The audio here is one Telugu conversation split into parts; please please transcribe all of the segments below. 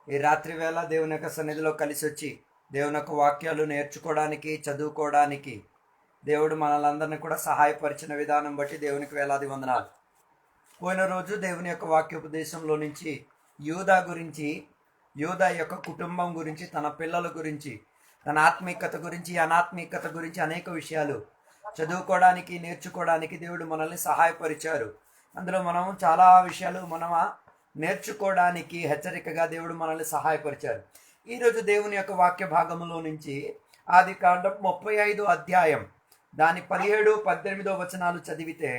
ఈ రాత్రి వేళ దేవుని యొక్క సన్నిధిలో కలిసి వచ్చి దేవుని యొక్క వాక్యాలు నేర్చుకోవడానికి, చదువుకోవడానికి దేవుడు మనలందరినీ కూడా సహాయపరిచిన విధానం బట్టి దేవునికి వేలాది వందనాలు. పోయిన రోజు దేవుని యొక్క వాక్యోపదేశంలో నుంచి యూదా గురించి, యూదా యొక్క కుటుంబం గురించి, తన పిల్లల గురించి, తన ఆత్మీయత గురించి, అనాత్మీయత గురించి అనేక విషయాలు చదువుకోవడానికి, నేర్చుకోవడానికి దేవుడు మనల్ని సహాయపరిచారు. అందులో మనం చాలా విషయాలు నేర్చుకోవడానికి హెచ్చరికగా దేవుడు మనల్ని సహాయపరిచారు. ఈరోజు దేవుని యొక్క వాక్య భాగంలో నుంచి ఆదికాండం 35 అధ్యాయం దాని 17-18 వచనాలు చదివితే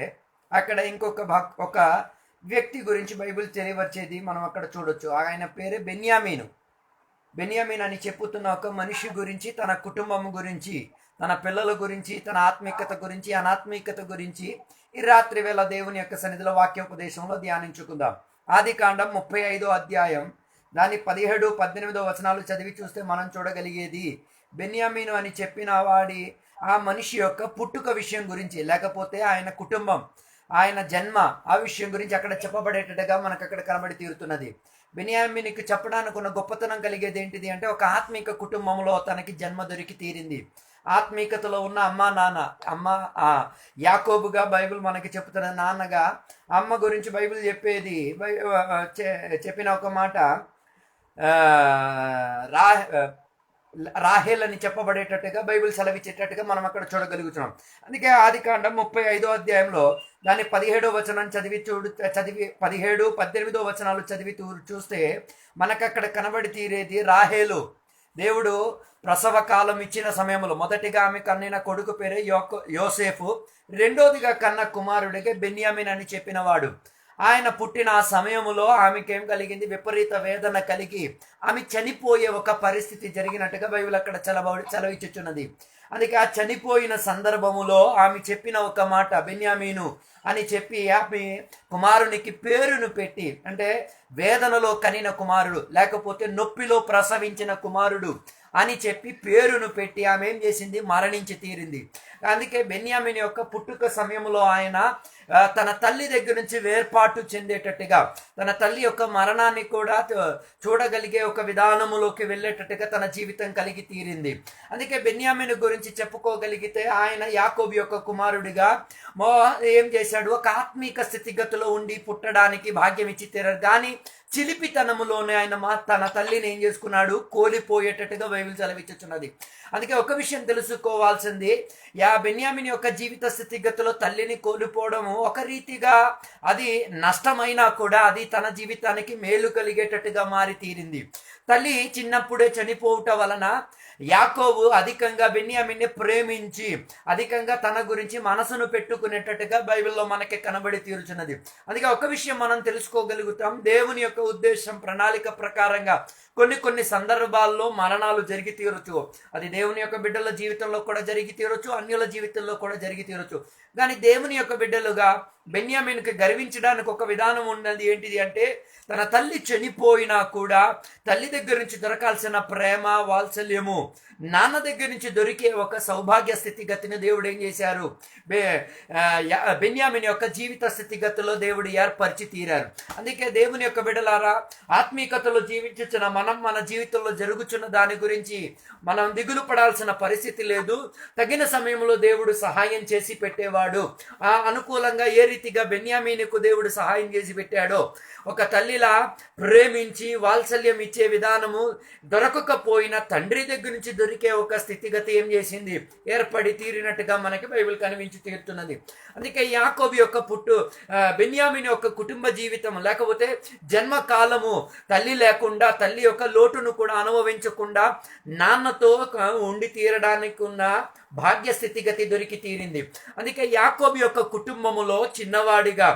అక్కడ ఒక వ్యక్తి గురించి బైబిల్ తెలియవచ్చేది మనం అక్కడ చూడొచ్చు. ఆయన పేరే బెన్యామీన్ అని చెప్పుతున్న ఒక మనిషి గురించి, తన కుటుంబం గురించి, తన పిల్లల గురించి, తన ఆత్మీయత గురించి, అనాత్మీయత గురించి ఈ రాత్రి వేళ దేవుని యొక్క సన్నిధిలో వాక్యోపదేశంలో ధ్యానించుకుందాం. ఆదికాండం 35 అధ్యాయం దాని 17-18 వచనాలు చదివి చూస్తే మనం చూడగలిగేది బెన్యామీను అని చెప్పిన వాడి ఆ మనిషి యొక్క పుట్టుక విషయం గురించి, లేకపోతే ఆయన కుటుంబం, ఆయన జన్మ, ఆ విషయం గురించి అక్కడ చెప్పబడేటట్టుగా మనకు అక్కడ కనబడి తీరుతున్నది. బెన్యామీనుకి చెప్పడానికి ఉన్న గొప్పతనం కలిగేది ఏంటిది అంటే, ఒక ఆత్మీక కుటుంబంలో తనకి జన్మ దొరికి తీరింది. ఆత్మీకతలో ఉన్న యాకోబుగా బైబిల్ మనకి చెప్తున్న నాన్నగా, అమ్మ గురించి బైబిల్ చెప్పేది చెప్పిన ఒక మాట రాహేల్ అని చెప్పబడేటట్టుగా బైబిల్ సెలవిచ్చేటట్టుగా మనం అక్కడ చూడగలుగుతున్నాం. అందుకే ఆదికాండం 35 అధ్యాయంలో దాని 17వ వచనం చదివి 17-18 వచనాలు చదివి చూస్తే మనకు అక్కడ కనబడి తీరేది రాహేలు. దేవుడు ప్రసవ కాలం ఇచ్చిన సమయంలో మొదటిగా ఆమె కన్నిన కొడుకు పేరే యోసేపు, రెండోదిగా కన్న కుమారుడిగా బెన్యామీన్ అని చెప్పినవాడు. ఆయన పుట్టిన ఆ సమయంలో ఆమెకేం కలిగింది? విపరీత వేదన కలిగి ఆమె చనిపోయే ఒక పరిస్థితి జరిగినట్టుగా బైబిల్ అక్కడ చలవిచ్చుచున్నది. అందుకే ఆ చనిపోయిన సందర్భములో ఆమె చెప్పిన ఒక మాట బెన్యామీను అని చెప్పి ఆమె కుమారునికి పేరును పెట్టి, అంటే వేదనలో కనిన కుమారుడు, లేకపోతే నొప్పిలో ప్రసవించిన కుమారుడు అని చెప్పి పేరును పెట్టి ఆమె ఏం చేసింది? మరణించి తీరింది. అందుకే బెన్యామీన్ యొక్క పుట్టుక సమయంలో ఆయన తన తల్లి దగ్గర నుంచి వేర్పాటు చెందేటట్టుగా, తన తల్లి యొక్క మరణాన్ని కూడా చూడగలిగే ఒక విధానములోకి వెళ్ళేటట్టుగా తన జీవితం కలిగి తీరింది. అందుకే బెన్యామీన్ గురించి చెప్పుకోగలిగితే ఆయన యాకోబు యొక్క కుమారుడిగా ఏం చేశాడు? ఒక ఆత్మీక స్థితిగతిలో ఉండి పుట్టడానికి భాగ్యం ఇచ్చి తీరారు. కానీ చిలిపితనములోనే ఆయన తన తల్లిని ఏం చేసుకున్నాడు? కోల్పోయేటట్టుగా బైబిల్ చదివించుచున్నది. అందుకే ఒక విషయం తెలుసుకోవాల్సింది, బెన్యామీన్ యొక్క జీవిత స్థితిగతిలో తల్లిని కోల్పోవడము ఒక రీతిగా అది నష్టమైనా కూడా అది తన జీవితానికి మేలు కలిగేటట్టుగా మారి తీరింది. తల్లి చిన్నప్పుడే చనిపోవటం వలన యాకోబు అధికంగా బెన్యామీన్ని ప్రేమించి అధికంగా తన గురించి మనసును పెట్టుకునేటట్టుగా బైబిల్లో మనకి కనబడి తీరుచున్నది. అందుకే ఒక విషయం మనం తెలుసుకోగలుగుతాం, దేవుని యొక్క ఉద్దేశం, ప్రణాళిక ప్రకారంగా కొన్ని సందర్భాల్లో మరణాలు జరిగి తీరొచ్చు. అది దేవుని యొక్క బిడ్డల జీవితంలో కూడా జరిగి తీరొచ్చు, అన్యుల జీవితంలో కూడా జరిగి తీరొచ్చు. కానీ దేవుని యొక్క బిడ్డలుగా బెన్యామీన్కి గర్వించడానికి ఒక విధానం ఉన్నది. ఏంటిది అంటే, తన తల్లి చనిపోయినా కూడా తల్లి దగ్గర నుంచి దొరకాల్సిన ప్రేమ, వాత్సల్యము, నాన్న దగ్గర నుంచి దొరికే ఒక సౌభాగ్య స్థితిగతిని దేవుడు ఏం చేశారు? బెన్యామీన్ యొక్క జీవిత స్థితిగతిలో దేవుడు ఏర్పరిచి తీరారు. అందుకే దేవుని యొక్క బిడ్డలారా, ఆత్మీయతలో జీవించుచున్న మనం మన జీవితంలో జరుగుచున్న దాని గురించి మనం దిగులు పడాల్సిన పరిస్థితి లేదు. తగిన సమయంలో దేవుడు సహాయం చేసి పెట్టేవాడు. అనుకూలంగా ఏ రీతిగా బెన్యామీనుకు దేవుడు సహాయం చేసి పెట్టాడో, ఒక తల్లిలా ప్రేమించి వాత్సల్యం ఇచ్చే విధానము దొరకకపోయినా తండ్రి దగ్గర నుంచి దొరికే ఒక స్థితిగతి ఏం చేసింది? ఏర్పడి తీరినట్టుగా మనకి బైబిల్ కనిపించి తీరుతున్నది. అందుకే యాకోబు యొక్క బెన్యామీన్ యొక్క కుటుంబ జీవితం, లేకపోతే జన్మకాలము తల్లి లేకుండా, తల్లి యొక్క లోటును కూడా అనుభవించకుండా నాన్నతో ఉండి తీరడానికి ఉన్న భాగ్య స్థితిగతి దొరికి తీరింది. అందుకే యాకోబు యొక్క కుటుంబములో చిన్నవాడిగా,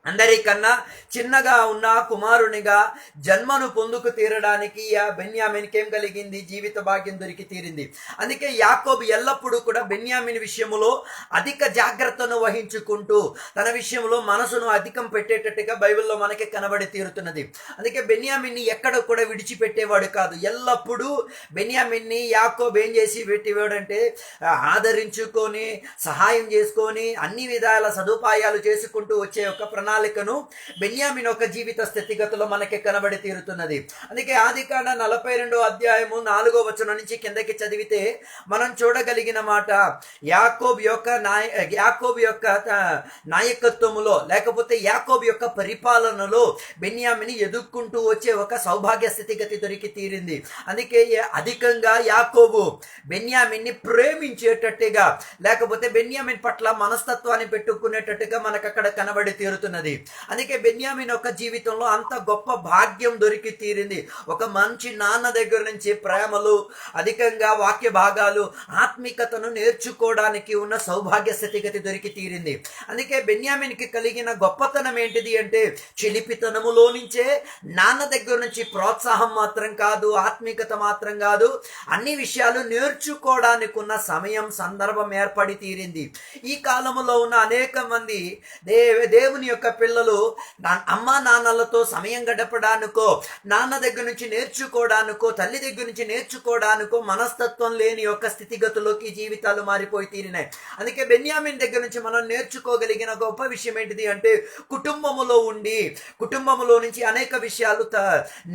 అందరికన్నా చిన్నగా ఉన్న కుమారునిగా జన్మను పొందుకు తీరడానికి బెన్యామీన్కి ఏం కలిగింది? జీవిత భాగ్యం దొరికి తీరింది. అందుకే యాకోబు ఎల్లప్పుడూ కూడా బెన్యామీన్ విషయంలో అధిక జాగ్రత్తను వహించుకుంటూ తన విషయంలో మనసును అధికం పెట్టేటట్టుగా బైబిల్లో మనకి కనబడి తీరుతున్నది. అందుకే బెన్యామీన్ని ఎక్కడ కూడా విడిచిపెట్టేవాడు కాదు. ఎల్లప్పుడూ బెన్యామీన్ని యాకోబు ఏం చేసి పెట్టేవాడంటే, ఆదరించుకొని, సహాయం చేసుకొని, అన్ని విధాల సదుపాయాలు చేసుకుంటూ వచ్చే ఒక ప్రణాళికను బెన్యామీను ఒక జీవిత స్థితిగతిలో మనకి కనబడి తీరుతున్నది. అందుకే ఆదికాండ 42వ అధ్యాయము 4వ వచనం నుంచి కిందకి చదివితే మనం చూడగలిగిన మాట, యాకోబు యొక్క నాయకత్వములో లేకపోతే యాకోబు యొక్క పరిపాలనలో బెన్యామిని ఎదుర్కొంటూ వచ్చే ఒక సౌభాగ్య స్థితిగతి దొరికి తీరింది. అందుకే అధికంగా యాకోబు బెన్యామిన్ని ప్రేమించేటట్టుగా లేకపోతే బెన్యామిన్ పట్ల మనస్తత్వాన్ని పెట్టుకునేటట్టుగా మనకు అక్కడ కనబడి తీరుతున్నది. అందుకే బెన్యామిన్ యొక్క జీవితంలో అంత గొప్ప భాగ్యం దొరికి తీరింది. ఒక మంచి నాన్న దగ్గర నుంచి ప్రేమలు, అధికంగా వాక్య భాగాలు, ఆత్మికతను నేర్చుకోవడానికి ఉన్న సౌభాగ్య స్థితిగతి దొరికి తీరింది. అందుకే బెన్యామిన్కి కలిగిన గొప్పతనం ఏంటిది అంటే చిలిపితనములో నుంచే నాన్న దగ్గర నుంచి ప్రోత్సాహం మాత్రం కాదు, ఆత్మికత మాత్రం కాదు, అన్ని విషయాలు నేర్చుకోవడానికి ఉన్న సమయం సందర్భం ఏర్పడి తీరింది. ఈ కాలంలో ఉన్న అనేక మంది దేవుని యొక్క పిల్లలు అమ్మా నాన్నలతో సమయం గడపడానికో, నాన్న దగ్గర నుంచి నేర్చుకోవడానికో, తల్లి దగ్గర నుంచి నేర్చుకోవడానికో మనస్తత్వం లేని యొక్క స్థితిగతుల్లోకి జీవితాలు మారిపోయి తీరినాయి. అందుకే బెన్యామిన్ దగ్గర నుంచి మనం నేర్చుకోగలిగిన గొప్ప విషయం ఏంటిది అంటే కుటుంబములో నుంచి అనేక విషయాలు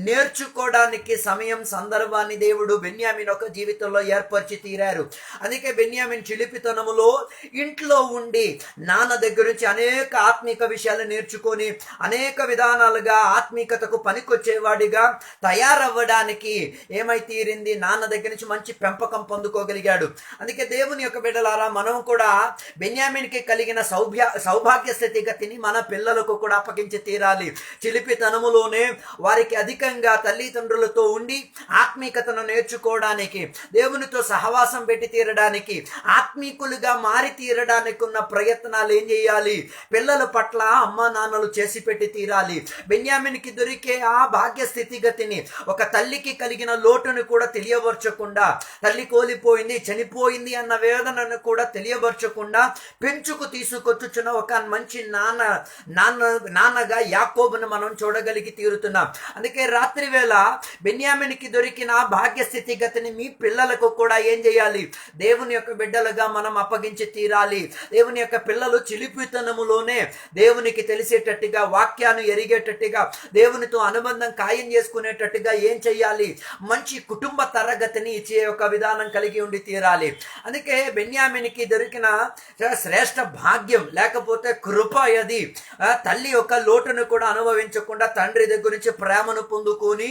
నేర్చుకోవడానికి సమయం సందర్భాన్ని దేవుడు బెన్యామిన్ ఒక జీవితంలో ఏర్పరిచి తీరారు. అందుకే బెన్యామిన్ చిలిపితనములో ఇంట్లో ఉండి నాన్న దగ్గర నుంచి అనేక ఆత్మిక విషయాలు నేర్చుకొని అనేక విధానాలుగా ఆత్మీకతకు పనికొచ్చేవాడిగా తయారవ్వడానికి ఏమై తీరింది, నాన్న దగ్గర నుంచి మంచి పెంపకం పొందుకోగలిగాడు. అందుకే దేవుని యొక్క బిడ్డలారా, మనం కూడా బెన్యామిన్కి కలిగిన సౌభాగ్య స్థితిగతిని మన పిల్లలకు కూడా అప్పగించి తీరాలి. చిలిపితనములోనే వారికి అధికంగా తల్లిదండ్రులతో ఉండి ఆత్మీకతను నేర్చుకోవడానికి, దేవునితో సహవాసం పెట్టి తీరడానికి, ఆత్మీకులుగా మారి తీరడానికి ఉన్న ప్రయత్నాలు ఏం చేయాలి, పిల్లల పట్ల అమ్మా నాన్నలు చేసి పెట్టి తీరాలి. బెన్యామిన్కి దొరికే ఆ భాగ్య స్థితిగతిని, ఒక తల్లికి కలిగిన లోటును కూడా తెలియబరచకుండా, తల్లి కోల్పోయింది, చనిపోయింది అన్న వేదనను కూడా తెలియబరచకుండా పెంచుకు తీసుకొచ్చుచున్న ఒక మంచి నాన్నగా యాకోబును మనం చూడగలిగి తీరుతున్నాం. అందుకే రాత్రి వేళ బెన్యామిన్కి దొరికిన భాగ్య స్థితిగతిని మీ పిల్లలకు కూడా ఏం చేయాలి, దేవుని యొక్క బిడ్డలుగా మనం అప్పగించి తీరాలి. దేవుని యొక్క పిల్లలు చిలిపితనములోనే దేవునికి తెలిసేటట్టుగా, వాక్యాన్ని ఎరిగేటట్టుగా, దేవునితో అనుబంధం ఖాయం చేసుకునేటట్టుగా ఏం చేయాలి, మంచి కుటుంబ తరగతిని ఇచ్చే ఒక విధానం కలిగి ఉండి తీరాలి. అందుకే బెన్యామిన్కి దొరికిన శ్రేష్ఠ భాగ్యం లేకపోతే కృప అది, తల్లి యొక్క లోటును కూడా అనుభవించకుండా తండ్రి దగ్గర నుంచి ప్రేమను పొందుకొని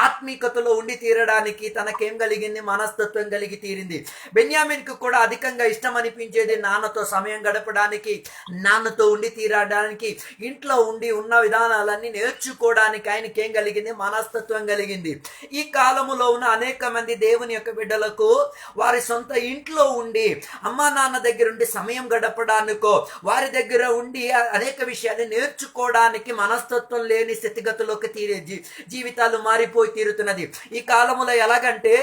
ఆత్మీకతలో ఉండి తీరడానికి తనకేం కలిగింది, మనస్తత్వం కలిగి తీరింది. బెన్యామిన్కు కూడా అధికంగా ఇష్టం అనిపించేది నాన్నతో సమయం గడపడానికి, నాన్నతో ఉండి తీరడానికి, ఇంట్లో ఉండి ఉన్న విధానాలన్నీ నేర్చుకోవడానికి ఆయనకి ఏం కలిగింది, మనస్తత్వం కలిగింది. ఈ కాలములో ఉన్న అనేక మంది దేవుని యొక్క బిడ్డలకు వారి సొంత ఇంట్లో ఉండి అమ్మా నాన్న దగ్గర ఉండి సమయం గడపడానికో, వారి దగ్గర ఉండి అనేక విషయాలు నేర్చుకోవడానికి మనస్తత్వం లేని స్థితిగతుల్లోకి జీవితాలు మారిపోయి తీరుతున్నది. ఈ కాలంలో ఎలాగంటే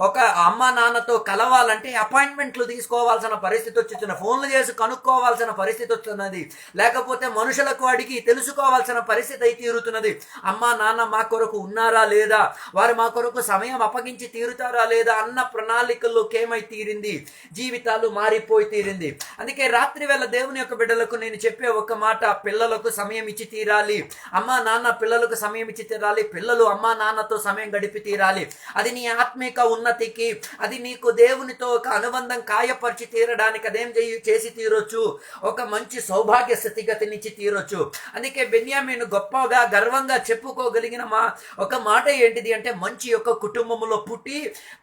ఒక అమ్మ నాన్నతో కలవాలంటే అపాయింట్మెంట్లు తీసుకోవాల్సిన పరిస్థితి వచ్చుతున్నది, ఫోన్లు చేసి కనుక్కోవాల్సిన పరిస్థితి వస్తున్నది, లేకపోతే మనుషులకు అడిగి తెలుసుకోవాల్సిన పరిస్థితి అయి తీరుతున్నది. అమ్మ నాన్న మా కొరకు ఉన్నారా లేదా, వారు మా కొరకు సమయం అప్పగించి తీరుతారా లేదా అన్న ప్రణాళికల్లోకి ఏమై తీరింది, జీవితాలు మారిపోయి తీరింది. అందుకే రాత్రి వేళ దేవుని యొక్క బిడ్డలకు నేను చెప్పే ఒక మాట, పిల్లలకు సమయం ఇచ్చి తీరాలి. అమ్మా నాన్న పిల్లలకు సమయం ఇచ్చి తీరాలి. పిల్లలు అమ్మా నాన్నతో సమయం గడిపి తీరాలి. అది నీ ఆత్మిక ఉన్నతికి, అది నీకు దేవునితో ఒక అనుబంధం కాయపరిచి తీరడానికి అదేం చేసి తీరొచ్చు, ఒక మంచి సౌభాగ్య స్థితిగతినిచ్చి తీరొచ్చు. అందుకే బెన్యామీను గొప్పగా గర్వంగా చెప్పుకోగలిగిన ఒక మాట ఏంటిది అంటే, మంచి యొక్క కుటుంబములో పుట్టి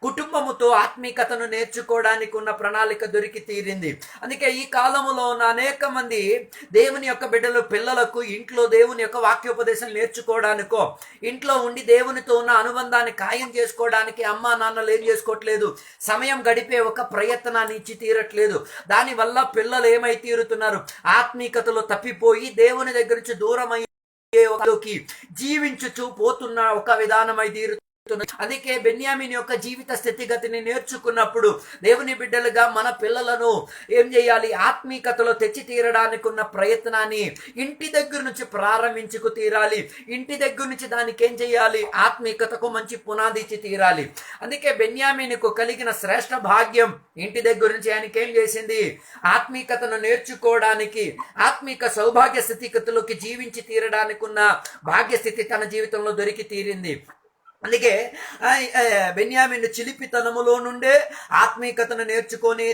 కుటుంబముతో ఆత్మీకతను నేర్చుకోవడానికి ఉన్న ప్రణాళిక దొరికి తీరింది. అందుకే ఈ కాలములో ఉన్న అనేక మంది దేవుని యొక్క బిడ్డలు పిల్లలకు ఇంట్లో దేవుని యొక్క వాక్యోపదేశం నేర్చుకోవడానికో, ఇంట్లో ఉండి దేవునితో ఉన్న అనుబంధాన్ని ఖాయం చేసుకోవడానికి అమ్మా నాన్నలు ఏం చేసుకోవట్లేదు, సమయం గడిపే ఒక ప్రయత్నాన్ని ఇచ్చి తీరట్లేదు. దానివల్ల పిల్లలు ఏమై తీరుతున్నారు, ఆత్మీకతలో తప్పిపోయి దేవుని దగ్గర నుంచి దూరం అయ్యే జీవించుచూ పోతున్న ఒక విధానమై తీరు అందుకే బెన్యామీన్ యొక్క జీవిత స్థితిగతిని నేర్చుకున్నప్పుడు దేవుని బిడ్డలుగా మన పిల్లలను ఏం చేయాలి, ఆత్మీయతలో తెచ్చి తీరడానికి ఉన్న ప్రయత్నాన్ని ఇంటి దగ్గర నుంచి ప్రారంభించుకు తీరాలి. ఇంటి దగ్గర నుంచి దానికి ఏం చేయాలి, ఆత్మీయతకు మంచి పునాది ఇచ్చి తీరాలి. అందుకే బెన్యామీనుకు కలిగిన శ్రేష్ఠ భాగ్యం ఇంటి దగ్గర నుంచి ఆయనకి ఏం చేసింది, ఆత్మీయతను నేర్చుకోవడానికి, ఆత్మీక సౌభాగ్య స్థితిగతులకి జీవించి తీరడానికి ఉన్న భాగ్యస్థితి తన జీవితంలో దొరికి తీరింది. అందుకే బెన్యామీన్ చిలిపితనములో నుండే ఆత్మీయతను నేర్చుకొని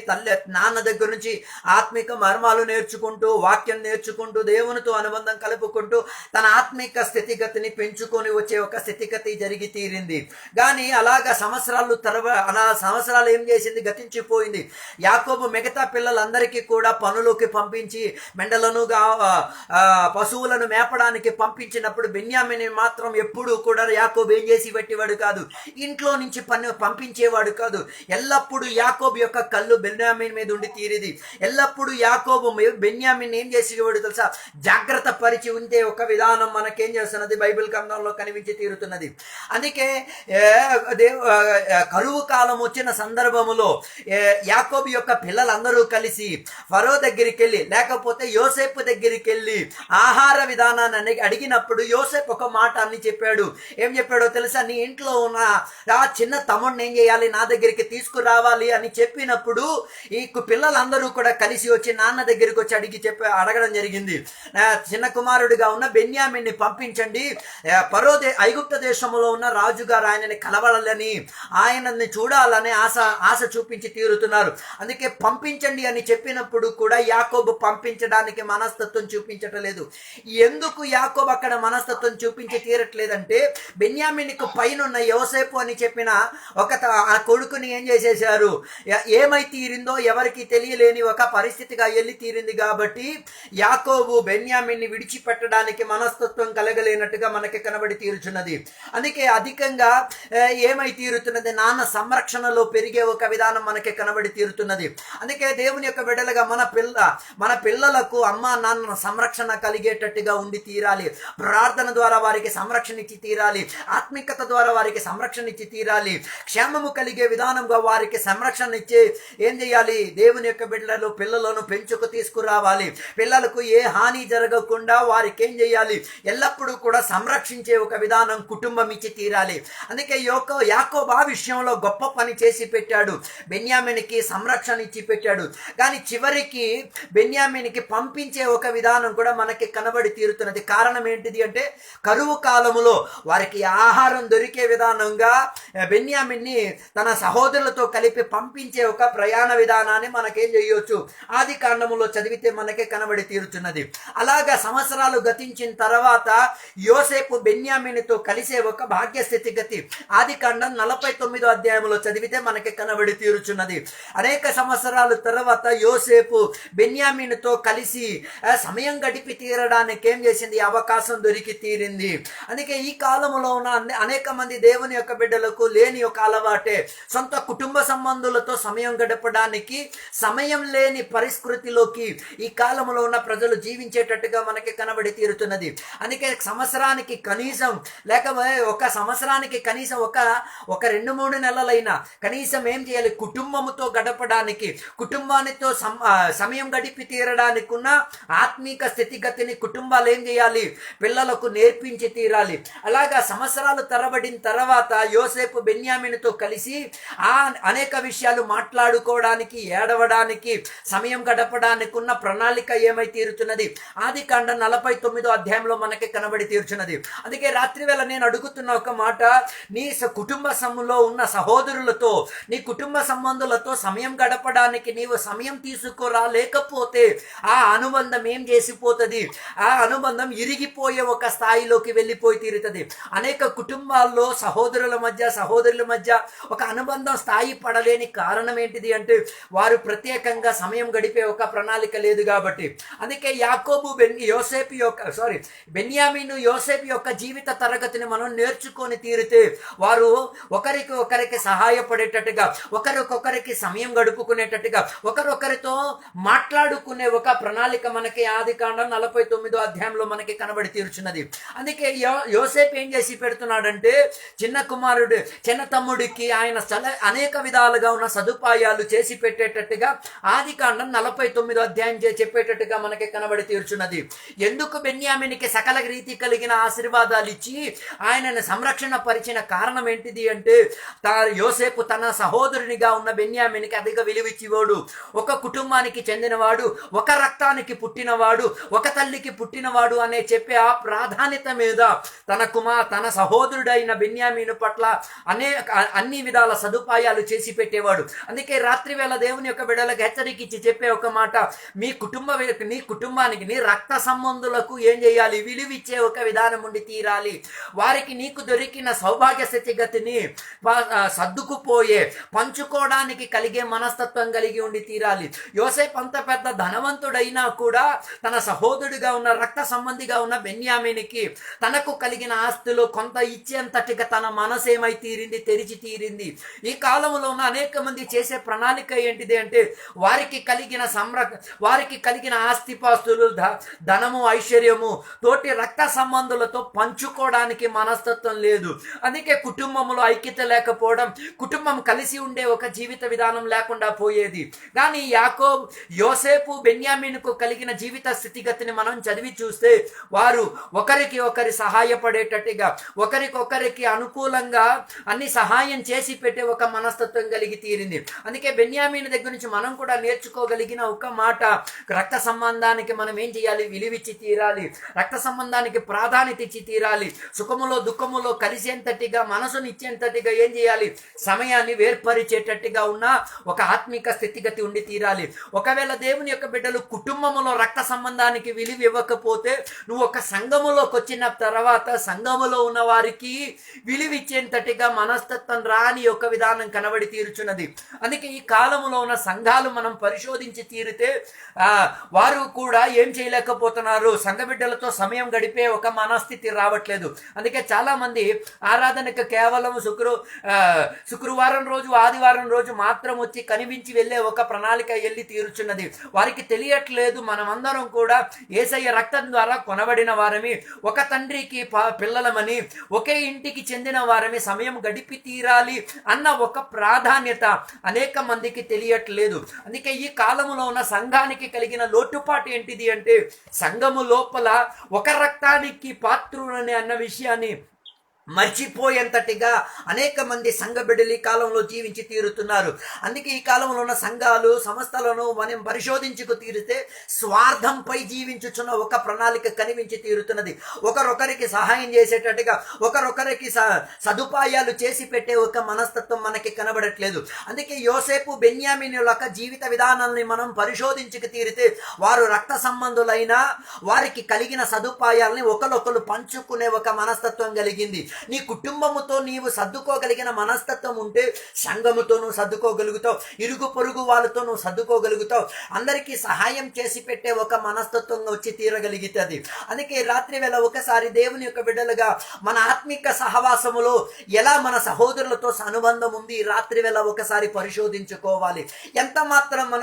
నాన్న దగ్గర నుంచి ఆత్మిక మర్మాలు నేర్చుకుంటూ, వాక్యం నేర్చుకుంటూ, దేవునితో అనుబంధం కలుపుకుంటూ తన ఆత్మిక స్థితిగతిని పెంచుకొని వచ్చే ఒక స్థితిగతి జరిగి తీరింది. కానీ అలాగా సంవత్సరాలు ఏం చేసింది, గతించిపోయింది. యాకోబు మిగతా పిల్లలందరికీ కూడా పనులోకి పంపించి మెండలను పశువులను మేపడానికి పంపించినప్పుడు బెన్యామీన్ మాత్రం ఎప్పుడూ కూడా యాకోబు ఏం చేసి పెట్టేవాడు కాదు, ఇంట్లో నుంచి పంపించేవాడు కాదు. ఎల్లప్పుడూ యాకోబు యొక్క కళ్ళు బెన్యామీన్ మీద ఉండి తీరేది. ఎల్లప్పుడూ యాకోబు బెన్యామీన్ ఏం చేసేవాడు తెలుసా, జాగ్రత్త పరిచి ఉంటే ఒక విధానం మనకేం చేస్తున్నది, బైబిల్ గ్రంథంలో కనిపించి తీరుతున్నది. అందుకే కరువు కాలం వచ్చిన సందర్భములో యాకోబు యొక్క పిల్లలందరూ కలిసి ఫరో దగ్గరికి వెళ్ళి, లేకపోతే యోసేపు దగ్గరికి వెళ్ళి ఆహార విధానాన్ని అడిగినప్పుడు యోసేపు ఒక మాట అని చెప్పాడు. ఏం చెప్పాడో తెలుసా, నీ ఇంట్లో ఉన్న ఆ చిన్న తమ్ముడిని ఏం చేయాలి, నా దగ్గరికి తీసుకురావాలి అని చెప్పినప్పుడు ఈ పిల్లలందరూ కూడా కలిసి వచ్చి నాన్న దగ్గరికి వచ్చి అడగడం జరిగింది. చిన్న కుమారుడిగా ఉన్న బెన్యామీన్ని పంపించండి, ఐగుప్త దేశంలో ఉన్న రాజుగారు ఆయనని కలవాలని, ఆయనని చూడాలని ఆశ చూపించి తీరుతున్నారు. అందుకే పంపించండి అని చెప్పినప్పుడు కూడా యాకోబు పంపించడానికి మనస్తత్వం చూపించటం లేదు. ఎందుకు యాకోబు అక్కడ మనస్తత్వం చూపించి తీరట్లేదంటే, బెన్యామీనుకు పైన యోసేపు అని చెప్పిన ఒక కొడుకుని ఏం చేసేశారు, ఏమై తీరిందో ఎవరికి తెలియలేని ఒక పరిస్థితిగా వెళ్ళి తీరింది. కాబట్టి యాకోబు బెన్యామీన్ని విడిచిపెట్టడానికి మనస్తత్వం కలగలేనట్టుగా మనకి కనబడి తీరుచున్నది. అందుకే అధికంగా ఏమై తీరుతున్నది, నాన్న సంరక్షణలో పెరిగే ఒక విధానం మనకి కనబడి తీరుతున్నది. అందుకే దేవుని యొక్క బిడ్డలుగా మన పిల్లలకు అమ్మ నాన్న సంరక్షణ కలిగేటట్టుగా ఉండి తీరాలి. ప్రార్థన ద్వారా వారికి సంరక్షణ ఇచ్చి తీరాలి. ఆత్మికత ద్వారా వారికి సంరక్షణ ఇచ్చి తీరాలి. క్షేమము కలిగే విధానంగా వారికి సంరక్షణ ఇచ్చి ఏం చేయాలి, దేవుని యొక్క బిడ్డలలో పిల్లలను పెంచుకు తీసుకురావాలి. పిల్లలకు ఏ హాని జరగకుండా వారికి ఏం చేయాలి, ఎల్లప్పుడూ కూడా సంరక్షించే ఒక విధానం కుటుంబం ఇచ్చి తీరాలి. అందుకే యాకోబు ఆ విషయంలో గొప్ప పని చేసి పెట్టాడు, బెన్యామీనుకి సంరక్షణ ఇచ్చి పెట్టాడు. కానీ చివరికి బెన్యామీనుకి పంపించే ఒక విధానం కూడా మనకి కనబడి తీరుతున్నది. కారణం ఏంటిది అంటే, కరువు కాలములో వారికి ఆహారం దొరికే విధానంగా బెన్యామీన్ని తన సహోదరులతో కలిపి పంపించే ఒక ప్రయాణ విధానాన్ని మనకేం చేయొచ్చు, ఆది కాండములో చదివితే మనకే కనబడి తీరుచున్నది. అలాగా సంవత్సరాలు గతించిన తర్వాత యోసేపు బెన్యామీనుతో కలిసే ఒక భాగ్య స్థితిగతి ఆది కాండం 49వ అధ్యాయంలో చదివితే మనకి కనబడి తీరుచున్నది. అనేక సంవత్సరాల తర్వాత యోసేపు బెన్యామీనుతో కలిసి సమయం గడిపి తీరడానికి ఏం చేసింది, అవకాశం దొరికి తీరింది. అందుకే ఈ కాలంలో ఉన్న అనేక మంది దేవుని యొక్క బిడ్డలకు లేని ఒక అలవాటే సొంత కుటుంబ సంబంధులతో సమయం గడపడానికి సమయం లేని పరిస్థితిలోకి ఈ కాలంలో ఉన్న ప్రజలు జీవించేటట్టుగా మనకి కనబడి తీరుతున్నది. అందుకే సంవత్సరానికి కనీసం ఒక 2-3 నెలలైనా కనీసం ఏం చేయాలి, కుటుంబముతో గడపడానికి, కుటుంబానితో సమయం గడిపి తీరడానికి ఉన్న ఆత్మీక స్థితిగతిని కుటుంబాలు ఏం చేయాలి, పిల్లలకు నేర్పించి తీరాలి. అలాగా సంవత్సరాలు తరబడిన తర్వాత యోసేపు బెన్యామీనుతో కలిసి అనేక విషయాలు మాట్లాడుకోవడానికి, ఏడవడానికి, సమయం గడపడానికి ఉన్న ప్రణాళిక ఏమై తీరుతున్నది ఆది కాండం 49వ అధ్యాయంలో మనకి కనబడి తీరుచున్నది. అందుకే రాత్రి వేళ నేను అడుగుతున్న ఒక మాట, నీ కుటుంబ సమూహంలో ఉన్న సహోదరులతో, నీ కుటుంబ సంబంధులతో సమయం గడపడానికి నీవు సమయం తీసుకురా, లేకపోతే ఆ అనుబంధం ఏం చేసిపోతుంది, ఆ అనుబంధం ఇరిగిపోయే ఒక స్థాయిలోకి వెళ్ళిపోయి తీరుతుంది. అనేక కుటుంబాల్లో సహోదరుల మధ్య ఒక అనుబంధం స్థాయి పడలేని కారణం ఏంటిది అంటే, వారు ప్రత్యేకంగా సమయం గడిపే ఒక ప్రణాళిక లేదు కాబట్టి. అందుకే బెన్యామీను యోసేపు యొక్క జీవిత తరగతిని మనం నేర్చుకొని తీరితే వారు ఒకరికి సహాయపడేటట్టుగా, ఒకరికొకరికి సమయం గడుపుకునేటట్టుగా, ఒకరొకరితో మాట్లాడుకునే ఒక ప్రణాళిక మనకి ఆది కాండం 49వ అధ్యాయంలో మనకి కనబడి తీరుచున్నది. అందుకే యోసేపు ఏం చేసి పెడుతున్నాడంటే, చిన్న తమ్ముడికి ఆయన అనేక విధాలుగా ఉన్న సదుపాయాలు చేసి పెట్టేటట్టుగా ఆదికాండం 49 అధ్యాయం చెప్పేటట్టుగా మనకి కనబడి తీర్చున్నది. ఎందుకు బెన్యామీనికి సకల రీతి కలిగిన ఆశీర్వాదాలు ఇచ్చి ఆయనను సంరక్షణ పరిచిన కారణం ఏంటిది అంటే యోసేపు తన సహోదరునిగా ఉన్న బెన్యామీనికి అధిక విలువిచ్చివాడు, ఒక కుటుంబానికి చెందినవాడు, ఒక రక్తానికి పుట్టినవాడు, ఒక తల్లికి పుట్టినవాడు అనే చెప్పే ఆ ప్రాధాన్యత మీద తన సహోదరుడైన బెన్యామీను పట్ల అన్ని విధాల సదుపాయాలు చేసి పెట్టేవాడు. అందుకే రాత్రి వేళ దేవుని యొక్క బిడ్డలకు హెచ్చరిక ఇచ్చి చెప్పే ఒక మాట, నీ కుటుంబానికి నీ రక్త సంబంధులకు ఏం చేయాలి? విలువిచ్చే ఒక విధానం ఉండి తీరాలి. వారికి నీకు దొరికిన సౌభాగ్య స్థితిగతిని సర్దుకుపోయే పంచుకోవడానికి కలిగే మనస్తత్వం కలిగి ఉండి తీరాలి. యోసేపు అంత పెద్ద ధనవంతుడైనా కూడా తన సహోదరుడిగా ఉన్న రక్త సంబంధిగా ఉన్న బెన్యామీనికి తనకు కలిగిన ఆస్తిలో కొంత ఇచ్చేంతటిగా తన మనసు ఏమై తీరింది? తెరిచి తీరింది. ఈ కాలంలో ఉన్న అనేక మంది చేసే ప్రణాళిక ఏంటిది అంటే వారికి కలిగిన ఆస్తిపాస్తులు, ధనము, ఐశ్వర్యము తోటి రక్త సంబంధులతో పంచుకోవడానికి మనస్తత్వం లేదు. అందుకే కుటుంబంలో ఐక్యత లేకపోవడం, కుటుంబం కలిసి ఉండే ఒక జీవిత విధానం లేకుండా పోయేది. కానీ యోసేపు బెన్యామీనుకు కలిగిన జీవిత స్థితిగతిని మనం చదివి చూస్తే వారు ఒకరికి ఒకరి సహాయపడేటట్టుగా, ఒకరికొకరికి అనుకూలంగా అన్ని సహాయం చేసి పెట్టే ఒక మనస్తత్వం కలిగి తీరింది. అందుకే బెన్యామీను దగ్గర నుంచి మనం కూడా నేర్చుకోగలిగిన ఒక మాట, రక్త సంబంధానికి మనం ఏం చేయాలి? విలువిచ్చి తీరాలి. రక్త సంబంధానికి ప్రాధాన్యత ఇచ్చి తీరాలి. సుఖములో దుఃఖములో కలిసేంతటిగా, మనసుని ఇచ్చేంతటిగా ఏం చేయాలి? సమయాన్ని వేర్పరిచేటట్టుగా ఉన్న ఒక ఆత్మిక స్థితిగతి ఉండి తీరాలి. ఒకవేళ దేవుని యొక్క బిడ్డలు కుటుంబములో రక్త సంబంధానికి విలువ ఇవ్వకపోతే, నువ్వు ఒక సంఘములోకి వచ్చిన తర్వాత సంఘములో ఉన్న వారికి విలువిచ్చేంతటిగా మనస్తత్వం రాని ఒక విధానం కనబడి తీరుచున్నది. అందుకే ఈ కాలంలో ఉన్న సంఘాలు మనం పరిశోధించి తీరితే వారు కూడా ఏం చేయలేకపోతున్నారు? సంఘ బిడ్డలతో సమయం గడిపే ఒక మనస్థితి రావట్లేదు. అందుకే చాలా మంది ఆరాధనకు కేవలం శుక్రవారం రోజు, ఆదివారం రోజు మాత్రం వచ్చి కనిపించి వెళ్ళే ఒక ప్రణాళిక వెళ్ళి తీరుచున్నది. వారికి తెలియట్లేదు మనమందరం కూడా యేసయ్య రక్తం ద్వారా కొనబడిన వారమి, ఒక తండ్రికి పిల్లలమని, ఒకే ఇంటికి చెందిన వారమి, సమయం గడిపి తీరాలి అన్న ఒక ప్రాధాన్యత అనేక మందికి తెలియట్లేదు. అందుకే ఈ కాలంలో ఉన్న సంఘానికి కలిగిన లోటుపాటు ఏంటిది అంటే సంఘము లోపల ఒక రక్తానికి పాత్రులని అన్న విషయాన్ని మర్చిపోయేంతటిగా అనేక మంది సంఘ బిడ్డలు ఈ కాలంలో జీవించి తీరుతున్నారు. అందుకే ఈ కాలంలో ఉన్న సంఘాలు, సంస్థలను మనం పరిశోధించుకు తీరితే స్వార్థంపై జీవించుచున్న ఒక ప్రణాళిక కనిపించి తీరుతున్నది. ఒకరొకరికి సహాయం చేసేటట్టుగా, ఒకరొకరికి సదుపాయాలు చేసి పెట్టే ఒక మనస్తత్వం మనకి కనబడట్లేదు. అందుకే యోసేపు బెన్యామీనుల యొక్క జీవిత విధానాన్ని మనం పరిశోధించుకు తీరితే వారు రక్త సంబంధులైన వారికి కలిగిన సదుపాయాలని ఒకరొకరు పంచుకునే ఒక మనస్తత్వం కలిగింది. నీ కుటుంబముతో నీవు సర్దుకోగలిగిన మనస్తత్వం ఉంటే సంఘముతో నువ్వు సర్దుకోగలుగుతావు, ఇరుగు పొరుగు వాళ్ళతో నువ్వు సర్దుకోగలుగుతావు, అందరికీ సహాయం చేసి పెట్టే ఒక మనస్తత్వంగా వచ్చి తీరగలుగుతుంది. అందుకే రాత్రి వేళ ఒకసారి దేవుని యొక్క బిడ్డలుగా మన ఆత్మిక సహవాసములో ఎలా మన సహోదరులతో అనుబంధం ఉంది రాత్రి వేళ ఒకసారి పరిశోధించుకోవాలి. ఎంత మాత్రం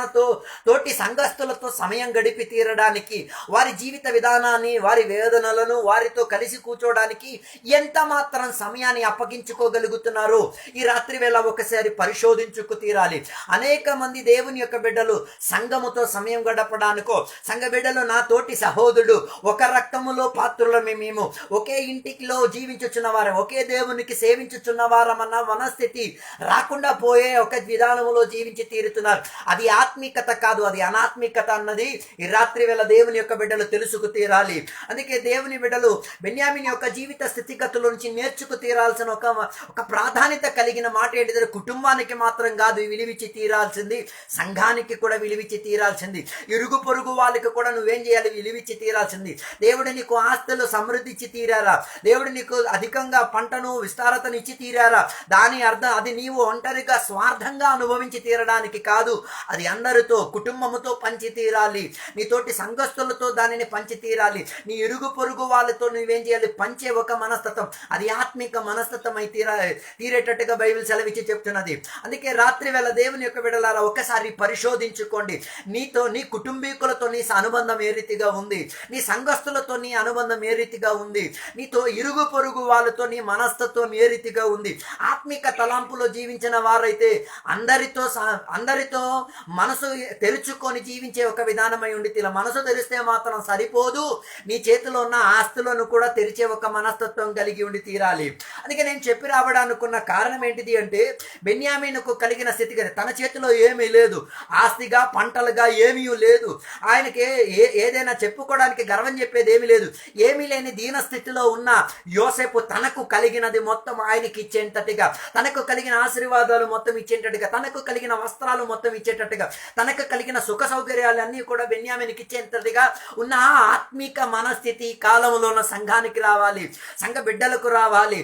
తోటి సంఘస్థులతో సమయం గడిపి తీరడానికి, వారి జీవిత విధానాన్ని, వారి వేదనలను వారితో కలిసి కూర్చోడానికి ఎంత మాత్రం సమయాన్ని అప్పగించుకోగలుగుతున్నారు ఈ రాత్రి వేళ ఒకసారి పరిశోధించుకు తీరాలి. అనేక మంది దేవుని యొక్క బిడ్డలు సంఘముతో సమయం గడపడానికో, సంఘ బిడ్డలు నా తోటి సహోదరుడు, ఒక రక్తములో పాత్రులమే మేము, ఒకే ఇంటికిలో జీవించుచున్న వారం, ఒకే దేవునికి సేవించుచున్న వారమన్న మనస్థితి రాకుండా పోయే ఒక విధానములో జీవించి తీరుతున్నారు. అది ఆత్మీకత కాదు, అది అనాత్మికత అన్నది ఈ రాత్రి వేళ దేవుని యొక్క బిడ్డలు తెలుసుకు తీరాలి. అందుకే దేవుని బిడ్డలు బెన్యామీను యొక్క జీవిత స్థితిగతుల నుంచి నేర్చుకు తీరాల్సిన ఒక ప్రాధాన్యత కలిగిన మాట ఏంటిదంటే కుటుంబానికి మాత్రం కాదు విలువిచ్చి తీరాల్సింది, సంఘానికి కూడా విలువిచ్చి తీరాల్సింది, ఇరుగు పొరుగు వాళ్ళకి కూడా నువ్వేం చేయాలి? విలువిచ్చి తీరాల్సింది. దేవుడు నీకు ఆస్తులు సమృద్ధి ఇచ్చి తీరారా? దేవుడు నీకు అధికంగా పంటను విస్తారతను ఇచ్చి తీరారా? దాని అర్థం అది నీవు ఒంటరిగా స్వార్థంగా అనుభవించి తీరడానికి కాదు, అది అందరితో కుటుంబముతో పంచి తీరాలి. నీతోటి సంఘస్థులతో దానిని పంచి తీరాలి. నీ ఇరుగు పొరుగు వాళ్ళతో నువ్వేం చేయాలి? పంచే ఒక మనస్తత్వం, అది అది ఆత్మిక మనస్తత్వమై తీరేటట్టుగా బైబిల్ సెలవిచ్చి చెప్తున్నది. అందుకే రాత్రి వేళ దేవుని యొక్క బిడ్డలారా ఒక్కసారి పరిశోధించుకోండి. నీ కుటుంబీకులతో నీ అనుబంధం ఏ రీతిగా ఉంది, నీ సంఘస్థులతో నీ అనుబంధం ఏ రీతిగా ఉంది, నీతో ఇరుగు పొరుగు వాళ్ళతో నీ మనస్తత్వం ఏ రీతిగా ఉంది. ఆత్మిక తలంపులో జీవించిన వారైతే అందరితో మనసు తెరుచుకొని జీవించే ఒక విధానమై ఉండి, ఇలా మనసు తెరిస్తే మాత్రం సరిపోదు, నీ చేతిలో ఉన్న ఆస్తులను కూడా తెరిచే ఒక మనస్తత్వం కలిగి ఉండి తీరాలి. అందుకే నేను చెప్పి రావడానుకున్న కారణం ఏంటిది అంటే, బెన్యామీనుకు కలిగిన స్థితిగతి, తన చేతిలో ఏమీ లేదు, ఆస్తిగా పంటలుగా ఏమీ లేదు, ఆయనకి ఏదైనా చెప్పుకోవడానికి గర్వం చెప్పేది ఏమీ లేదు. ఏమీ లేని దీన స్థితిలో ఉన్న యోసేపు తనకు కలిగినది మొత్తం ఆయనకి ఇచ్చేటట్టుగా, తనకు కలిగిన ఆశీర్వాదాలు మొత్తం ఇచ్చేటట్టుగా, తనకు కలిగిన వస్త్రాలు మొత్తం ఇచ్చేటట్టుగా, తనకు కలిగిన సుఖ సౌకర్యాలన్నీ కూడా బెన్యామీనుకి ఇచ్చేంతటిగా ఉన్న ఆత్మిక మనస్థితి కాలంలో ఉన్న సంఘానికి రావాలి, సంఘ బిడ్డలకు రావాలి,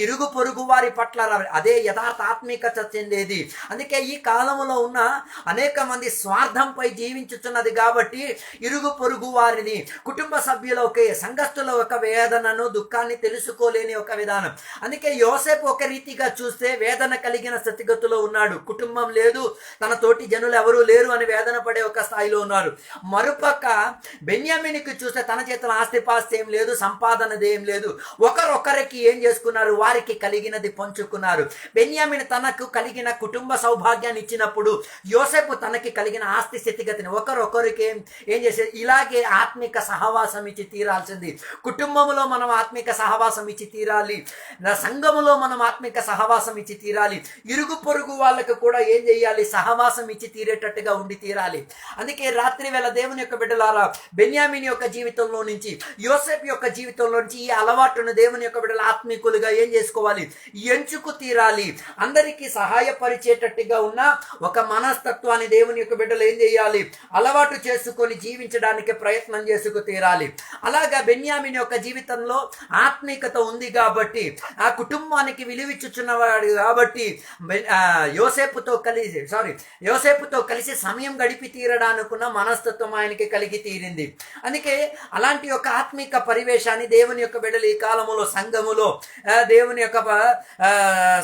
ఇరుగు పొరుగు వారి పట్ల రావాలి. అదే యథార్థ ఆత్మికత చెందేది. అందుకే ఈ కాలంలో ఉన్న అనేక మంది స్వార్థంపై జీవించుతున్నది కాబట్టి ఇరుగు పొరుగు వారిని, కుటుంబ సభ్యులకి, సంఘస్థుల ఒక వేదనను దుఃఖాన్ని తెలుసుకోలేని ఒక విధానం. అందుకే యోసేపు ఒక రీతిగా చూస్తే వేదన కలిగిన స్థితిగతిలో ఉన్నాడు. కుటుంబం లేదు, తన తోటి జనులు ఎవరూ లేరు అని వేదన పడే ఒక స్థాయిలో ఉన్నారు. మరుపక్క బెన్యామీనుకి చూస్తే తన చేతుల ఆస్తిపాస్తి ఏం లేదు, సంపాదనది ఏం లేదు. ఒకరొకరికి ఏం చేసుకున్నారు, వారికి కలిగినది పంచుకున్నారు. బెన్యామీను తనకు కలిగిన కుటుంబ సౌభాగ్యాన్ని ఇచ్చినప్పుడు యోసేపు తనకి కలిగిన ఆస్తి స్థితిగతిని ఒకరొకరికి ఏం చేసేది, ఇలాగే ఆత్మిక సహవాసం ఇచ్చి తీరాల్సింది. కుటుంబంలో మనం ఆత్మిక సహవాసం ఇచ్చి తీరాలి, సంఘములో మనం ఆత్మిక సహవాసం ఇచ్చి తీరాలి, ఇరుగు పొరుగు వాళ్ళకు కూడా ఏం చేయాలి, సహవాసం ఇచ్చి తీరేటట్టుగా ఉండి తీరాలి. అందుకే రాత్రి వేళ దేవుని యొక్క బిడ్డలారా, బెన్యామీను యొక్క జీవితంలో నుంచి, యోసేపు యొక్క జీవితంలో నుంచి ఈ అలవాటును దేవుని యొక్క బిడ్డల ఆత్మికులుగా ఏం చేసుకోవాలి, ఎంచుకు తీరాలి. అందరికీ సహాయపరిచేటట్టుగా ఉన్న ఒక మనస్తత్వాన్ని దేవుని యొక్క బిడ్డలు ఏం చేయాలి, అలవాటు చేసుకొని జీవించడానికి ప్రయత్నం చేసుకు తీరాలి. అలాగా బెన్యామీను యొక్క జీవితంలో ఆత్మికత ఉంది కాబట్టి, ఆ కుటుంబానికి విలువిచ్చుచున్నవాడు కాబట్టి యోసేపుతో కలిసి సమయం గడిపి తీరడానుకున్న మనస్తత్వం ఆయనకి కలిగి తీరింది. అందుకే అలాంటి ఒక ఆత్మిక పరివేశాన్ని దేవుని యొక్క బిడ్డలు ఈ కాలములో, సంఘములో, దేవుని యొక్క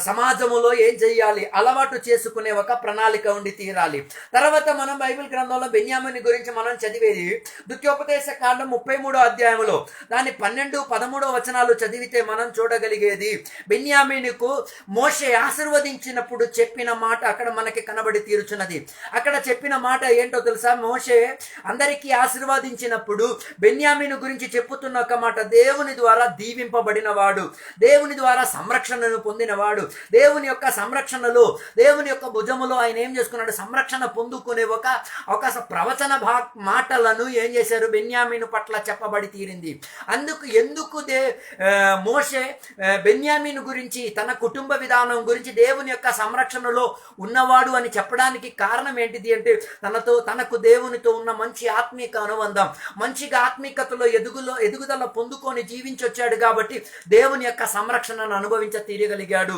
సమాజములో ఏం చేయాలి, అలవాటు చేసుకునే ఒక ప్రణాళిక ఉండి తీరాలి. తర్వాత మనం బైబిల్ గ్రంథంలో బెన్యామీను గురించి మనం చదివేది ద్వితీయోపదేశ కాండం 33వ అధ్యాయంలో దాని 12-13 వచనాలు చదివితే మనం చూడగలిగేది, బెన్యామీనుకు మోషే ఆశీర్వదించినప్పుడు చెప్పిన మాట అక్కడ మనకి కనబడి తీరుచున్నది. అక్కడ చెప్పిన మాట ఏంటో తెలుసా, మోషే అందరికీ ఆశీర్వదించినప్పుడు బెన్యామీను గురించి చెప్పుతున్న ఒక మాట, దేవుని ద్వారా దీవింపబడిన వాడు, దేవుని ద్వారా సంరక్షణను పొందినవాడు, దేవుని యొక్క సంరక్షణలో, దేవుని యొక్క భుజములో ఆయన ఏం చేసుకున్నాడు, సంరక్షణ పొందుకునే ఒక ప్రవచన మాటలను ఏం చేశారు, బెన్యామీను పట్ల చెప్పబడి తీరింది. ఎందుకు మోషే బెన్యామీను గురించి, తన కుటుంబ విధానం గురించి, దేవుని యొక్క సంరక్షణలో ఉన్నవాడు అని చెప్పడానికి కారణం ఏంటిది అంటే, తనకు దేవునితో ఉన్న మంచి ఆత్మీక అనుబంధం, మంచిగా ఆత్మీకతలో ఎదుగుదల పొందుకొని జీవించొచ్చాడు కాబట్టి దేవుని యొక్క సంరక్షణను అనుభవించ తీరగలిగాడు.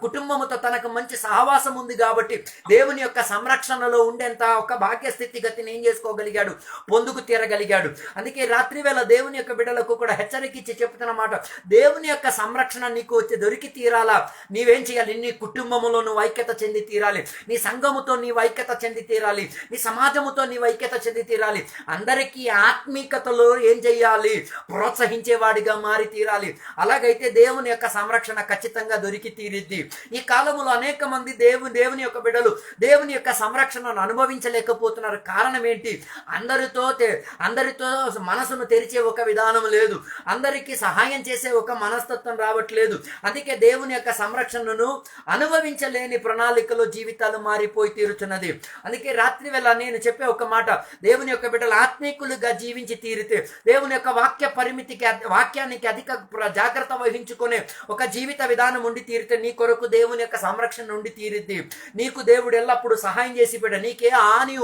కుటుంబముతో తనకు మంచి సహవాసం ఉంది కాబట్టి దేవుని యొక్క సంరక్షణలో ఉండేంత ఒక భాగ్య స్థితిగతిని ఏం చేసుకోగలిగాడు, పొందుకు తీరగలిగాడు. అందుకే రాత్రి వేళ దేవుని యొక్క బిడ్డలకు కూడా హెచ్చరిక ఇచ్చి చెప్తున్నమాట, దేవుని యొక్క సంరక్షణ నీకు వచ్చి దొరికి తీరాలా, నీవేం చేయాలి, నీ కుటుంబములో నువ్వు ఐక్యత చెంది తీరాలి, నీ సంఘముతో నీవు ఐక్యత చెంది తీరాలి, నీ సమాజముతో నీవు ఐక్యత చెంది తీరాలి, అందరికీ ఆత్మీకతలో ఏం చేయాలి, ప్రోత్సహించేవాడిగా మారి తీరాలి. అలాగైతే దేవుని యొక్క సంరక్షణ ఖచ్చితంగా దొరికి తీరిద్ది. ఈ కాలంలో అనేక మంది దేవుని యొక్క బిడ్డలు దేవుని యొక్క సంరక్షణను అనుభవించలేకపోతున్నారు. కారణం ఏంటి, అందరితో మనసును తెరిచే ఒక విధానం లేదు, అందరికీ సహాయం చేసే ఒక మనస్తత్వం రావట్లేదు. అందుకే దేవుని యొక్క సంరక్షణను అనుభవించలేని ప్రణాళికలో జీవితాలు మారిపోయి తీరుతున్నది. అందుకే రాత్రి వేళ నేను చెప్పే ఒక మాట, దేవుని యొక్క బిడ్డలు ఆత్మీకులుగా జీవించి తీరితే, దేవుని యొక్క వాక్యానికి అధిక జాగ్రత్త వహించుకునే ఒక జీవిత విధానం ఉండి తీరితే, నీ కొరకు దేవుని యొక్క సంరక్షణ ఉండి తీరిద్ది. నీకు దేవుడు ఎల్లప్పుడూ సహాయం చేసి బిడ్డ, నీకే హాని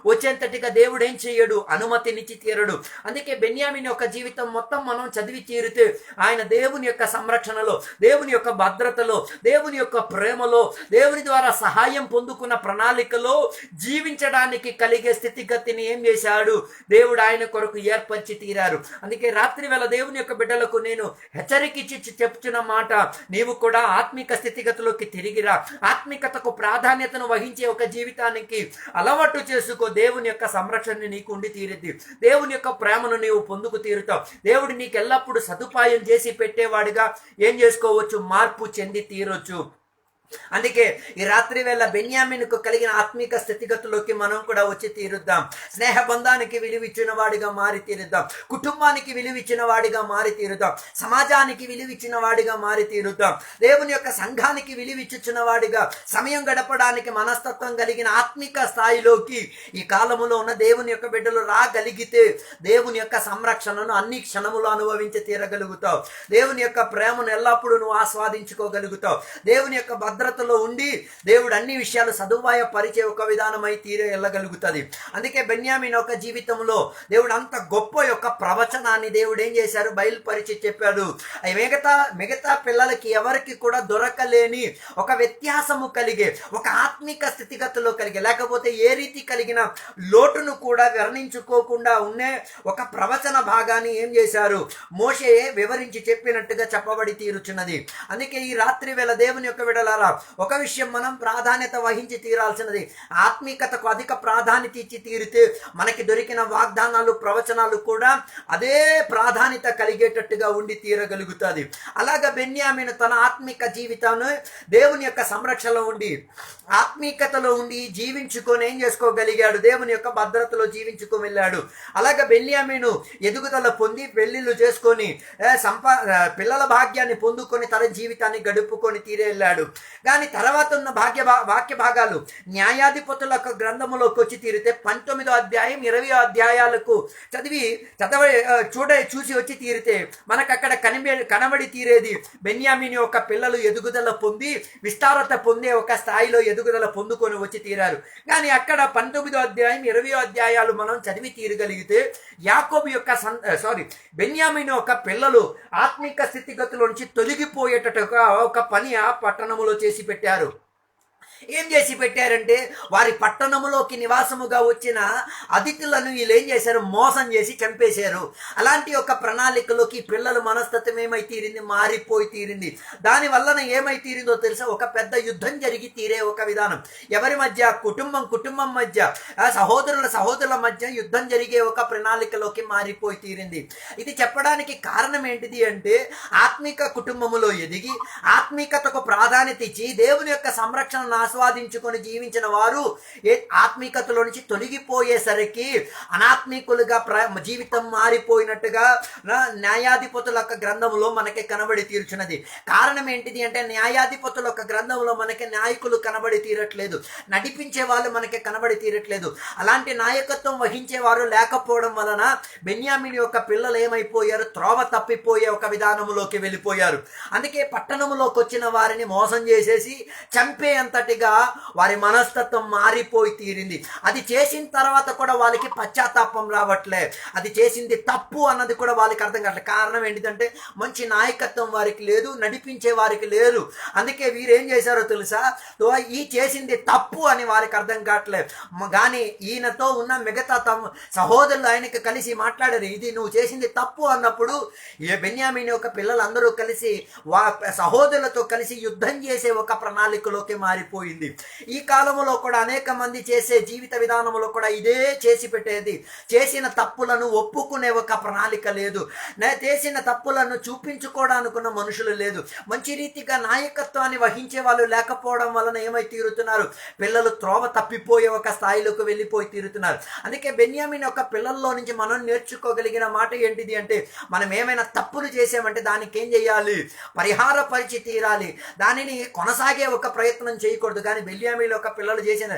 వచ్చేంతటిగా దేవుడు ఏం చేయడు, అనుమతినిచ్చి తీరడు. అందుకే బెన్యామీను యొక్క జీవితం మొత్తం మనం చదివి తీరితే, ఆయన దేవుని యొక్క సంరక్షణలో, దేవుని యొక్క భద్రతలో, దేవుని యొక్క ప్రేమలో, దేవుని ద్వారా సహాయం పొందుకున్న ప్రణాళికలో జీవించడానికి కలిగే స్థితిగతిని ఏం చేశాడు, దేవుడు ఆయన కొరకు ఏర్పరిచి తీరారు. అందుకే రాత్రి వేళ దేవుని యొక్క బిడ్డలకు నేను హెచ్చరిక ఇచ్చి చెప్తున్న మాట, నీవు కూడా ఆత్మిక స్థితిగతిలోకి తిరిగిరా, ఆత్మికతకు ప్రాధాన్యతను వహించే ఒక జీవితానికి అలవాటు చేసుకో. దేవుని యొక్క సంరక్షణ నీకు ఉండి తీరుద్ది, దేవుని యొక్క ప్రేమను నీవు పొందుకు తీరుతావు. దేవుడు నీకు ఎల్లప్పుడూ సదుపాయం చేసి పెట్టేవాడిగా ఏం చేసుకోవచ్చు, మార్పు చెంది తీరొచ్చు. అందుకే ఈ రాత్రి వేళ బెన్యామీనుకు కలిగిన ఆత్మీక స్థితిగతుల్లోకి మనం కూడా వచ్చి తీరుద్దాం. స్నేహ బంధానికి విలువిచ్చిన వాడిగా మారి తీరుద్దాం, కుటుంబానికి విలువిచ్చిన వాడిగా మారి తీరుద్దాం, సమాజానికి విలువిచ్చిన వాడిగా మారి తీరుద్దాం, దేవుని యొక్క సంఘానికి విలువిచ్చిన వాడిగా సమయం గడపడానికి మనస్తత్వం కలిగిన ఆత్మిక స్థాయిలోకి ఈ కాలములో ఉన్న దేవుని యొక్క బిడ్డలు రాగలిగితే దేవుని యొక్క సంరక్షణను అన్ని క్షణములు అనుభవించి తీరగలుగుతావు. దేవుని యొక్క ప్రేమను ఎల్లప్పుడూ నువ్వు ఆస్వాదించుకోగలుగుతావు. దేవుని యొక్క భద్రతలో ఉండి దేవుడు అన్ని విషయాలు సదుపాయపరిచే ఒక విధానమై తీరే వెళ్ళగలుగుతుంది. అందుకే బెన్యామీను యొక్క జీవితంలో దేవుడు అంత గొప్ప యొక్క ప్రవచనాన్ని దేవుడు ఏం చేశారు, బయలుపరిచి చెప్పాడు. మిగతా పిల్లలకి ఎవరికి కూడా దొరకలేని ఒక వ్యత్యాసము కలిగే, ఒక ఆత్మిక స్థితిగతిలో కలిగే, లేకపోతే ఏ రీతి కలిగిన లోటును కూడా వర్ణించుకోకుండా ఉండే ఒక ప్రవచన భాగాన్ని ఏం చేశారు, మోషే వివరించి చెప్పినట్టుగా చెప్పబడి తీరుచున్నది. అందుకే ఈ రాత్రి వేళ దేవుని యొక్క విడలారా ఒక విషయం మనం ప్రాధాన్యత వహించి తీరాల్సినది, ఆత్మీకతకు అధిక ప్రాధాన్యత ఇచ్చి తీరితే మనకి దొరికిన వాగ్దానాలు ప్రవచనాలు కూడా అదే ప్రాధాన్యత కలిగేటట్టుగా ఉండి తీరగలుగుతుంది. అలాగా బెన్యామీను తన ఆత్మిక జీవితాన్ని దేవుని యొక్క సంరక్షణలో ఉండి ఆత్మీకతలో ఉండి జీవించుకొని ఏం చేసుకోగలిగాడు, దేవుని యొక్క భద్రతలో జీవించుకొని వెళ్ళాడు. అలాగే బెన్యామీను ఎదుగుదల పొంది పెళ్లిళ్ళు చేసుకొని పిల్లల భాగ్యాన్ని పొందుకొని తన జీవితాన్ని గడుపుకొని తీరే వెళ్ళాడు. కానీ తర్వాత ఉన్న వాక్య భాగాలు న్యాయాధిపతుల యొక్క గ్రంథములోకి వచ్చి తీరితే 19వ అధ్యాయం 20వ అధ్యాయాలకు చూసి వచ్చి తీరితే మనకు అక్కడ కనబడి తీరేది బెన్యామీను యొక్క పిల్లలు ఎదుగుదల పొంది విస్తారత పొందే ఒక స్థాయిలో ఎదుగుదల పొందుకొని వచ్చి తీరారు. కానీ అక్కడ 19వ అధ్యాయం 20వ అధ్యాయాలు మనం చదివి తీరగలిగితే యాకోబు యొక్క బెన్యామీను యొక్క పిల్లలు ఆత్మిక స్థితిగతుల నుంచి తొలగిపోయేటట్టుగా ఒక పని ఆ పట్టణములో చేసి పెట్టారు. ఏం చేసి పెట్టారంటే వారి పట్టణములోకి నివాసముగా వచ్చిన అతిథులను వీళ్ళు ఏం చేశారు, మోసం చేసి చంపేశారు. అలాంటి ఒక ప్రణాళికలోకి పిల్లల మనస్తత్వం ఏమై తీరింది, మారిపోయి తీరింది. దాని వలన ఏమై తీరిందో తెలుసా, ఒక పెద్ద యుద్ధం జరిగి తీరే ఒక విధానం. ఎవరి మధ్య, కుటుంబం మధ్య, సహోదరుల మధ్య యుద్ధం జరిగే ఒక ప్రణాళికలోకి మారిపోయి తీరింది. ఇది చెప్పడానికి కారణం ఏంటిది అంటే ఆత్మిక కుటుంబములో ఎదిగి ఆత్మికతకు ప్రాధాన్యత ఇచ్చి దేవుని యొక్క సంరక్షణను ఆస్వాదించుకొని జీవించిన వారు ఆత్మీకతలో నుంచి తొలగిపోయేసరికి అనాత్మీకులుగా జీవితం మారిపోయినట్టుగా న్యాయాధిపతుల యొక్క గ్రంథంలో మనకి కనబడి తీర్చున్నది. కారణం ఏంటిది అంటే న్యాయాధిపతుల యొక్క గ్రంథంలో మనకి నాయకులు కనబడి తీరట్లేదు, నడిపించే వాళ్ళు మనకి కనబడి తీరట్లేదు. అలాంటి నాయకత్వం వహించే వారు లేకపోవడం వలన బెన్యామీను యొక్క పిల్లలు ఏమైపోయారు, త్రోవ తప్పిపోయే ఒక విధానంలోకి వెళ్ళిపోయారు. అందుకే పట్టణంలోకి వచ్చిన వారిని మోసం చేసేసి చంపే అంతటిగా వారి మనస్తత్వం మారిపోయి తీరింది. అది చేసిన తర్వాత కూడా వాళ్ళకి పశ్చాత్తాపం రావట్లే, అది చేసింది తప్పు అన్నది కూడా వాళ్ళకి అర్థం కావట్లేదు. కారణం ఏంటిదంటే మంచి నాయకత్వం వారికి లేదు, నడిపించే వారికి లేరు. అందుకే వీరు ఏం చేశారో తెలుసా, ఈ చేసింది తప్పు అని వారికి అర్థం కావట్లేదు. కానీ ఈయనతో ఉన్న మిగతా సహోదరులు ఆయనకి కలిసి మాట్లాడారు, ఇది నువ్వు చేసింది తప్పు అన్నప్పుడు బెన్యామీను యొక్క పిల్లలందరూ కలిసి సహోదరులతో కలిసి యుద్ధం చేసే ఒక ప్రణాళికలోకి మారిపోయింది. ఈ కాలంలో కూడా అనేక మంది చేసే జీవిత విధానంలో కూడా ఇదే చేసి పెట్టేది. చేసిన తప్పులను ఒప్పుకునే ఒక ప్రణాళిక లేదు, చేసిన తప్పులను చూపించుకోవడానుకున్న మనుషులు లేదు, మంచి రీతిగా నాయకత్వాన్ని వహించే వాళ్ళు లేకపోవడం వలన ఏమై తీరుతున్నారు, పిల్లలు త్రోవ తప్పిపోయే ఒక స్థాయిలోకి వెళ్ళిపోయి తీరుతున్నారు. అందుకే బెన్యామీను యొక్క పిల్లల్లో నుంచి మనం నేర్చుకోగలిగిన మాట ఏంటిది అంటే మనం ఏమైనా తప్పులు చేసామంటే దానికి ఏం చేయాలి, పరిహార పరిచి తీరాలి, దానిని కొనసాగే ఒక ప్రయత్నం చేయకూడదు. కానీ బెన్యామీను యొక్క పిల్లలు చేసిన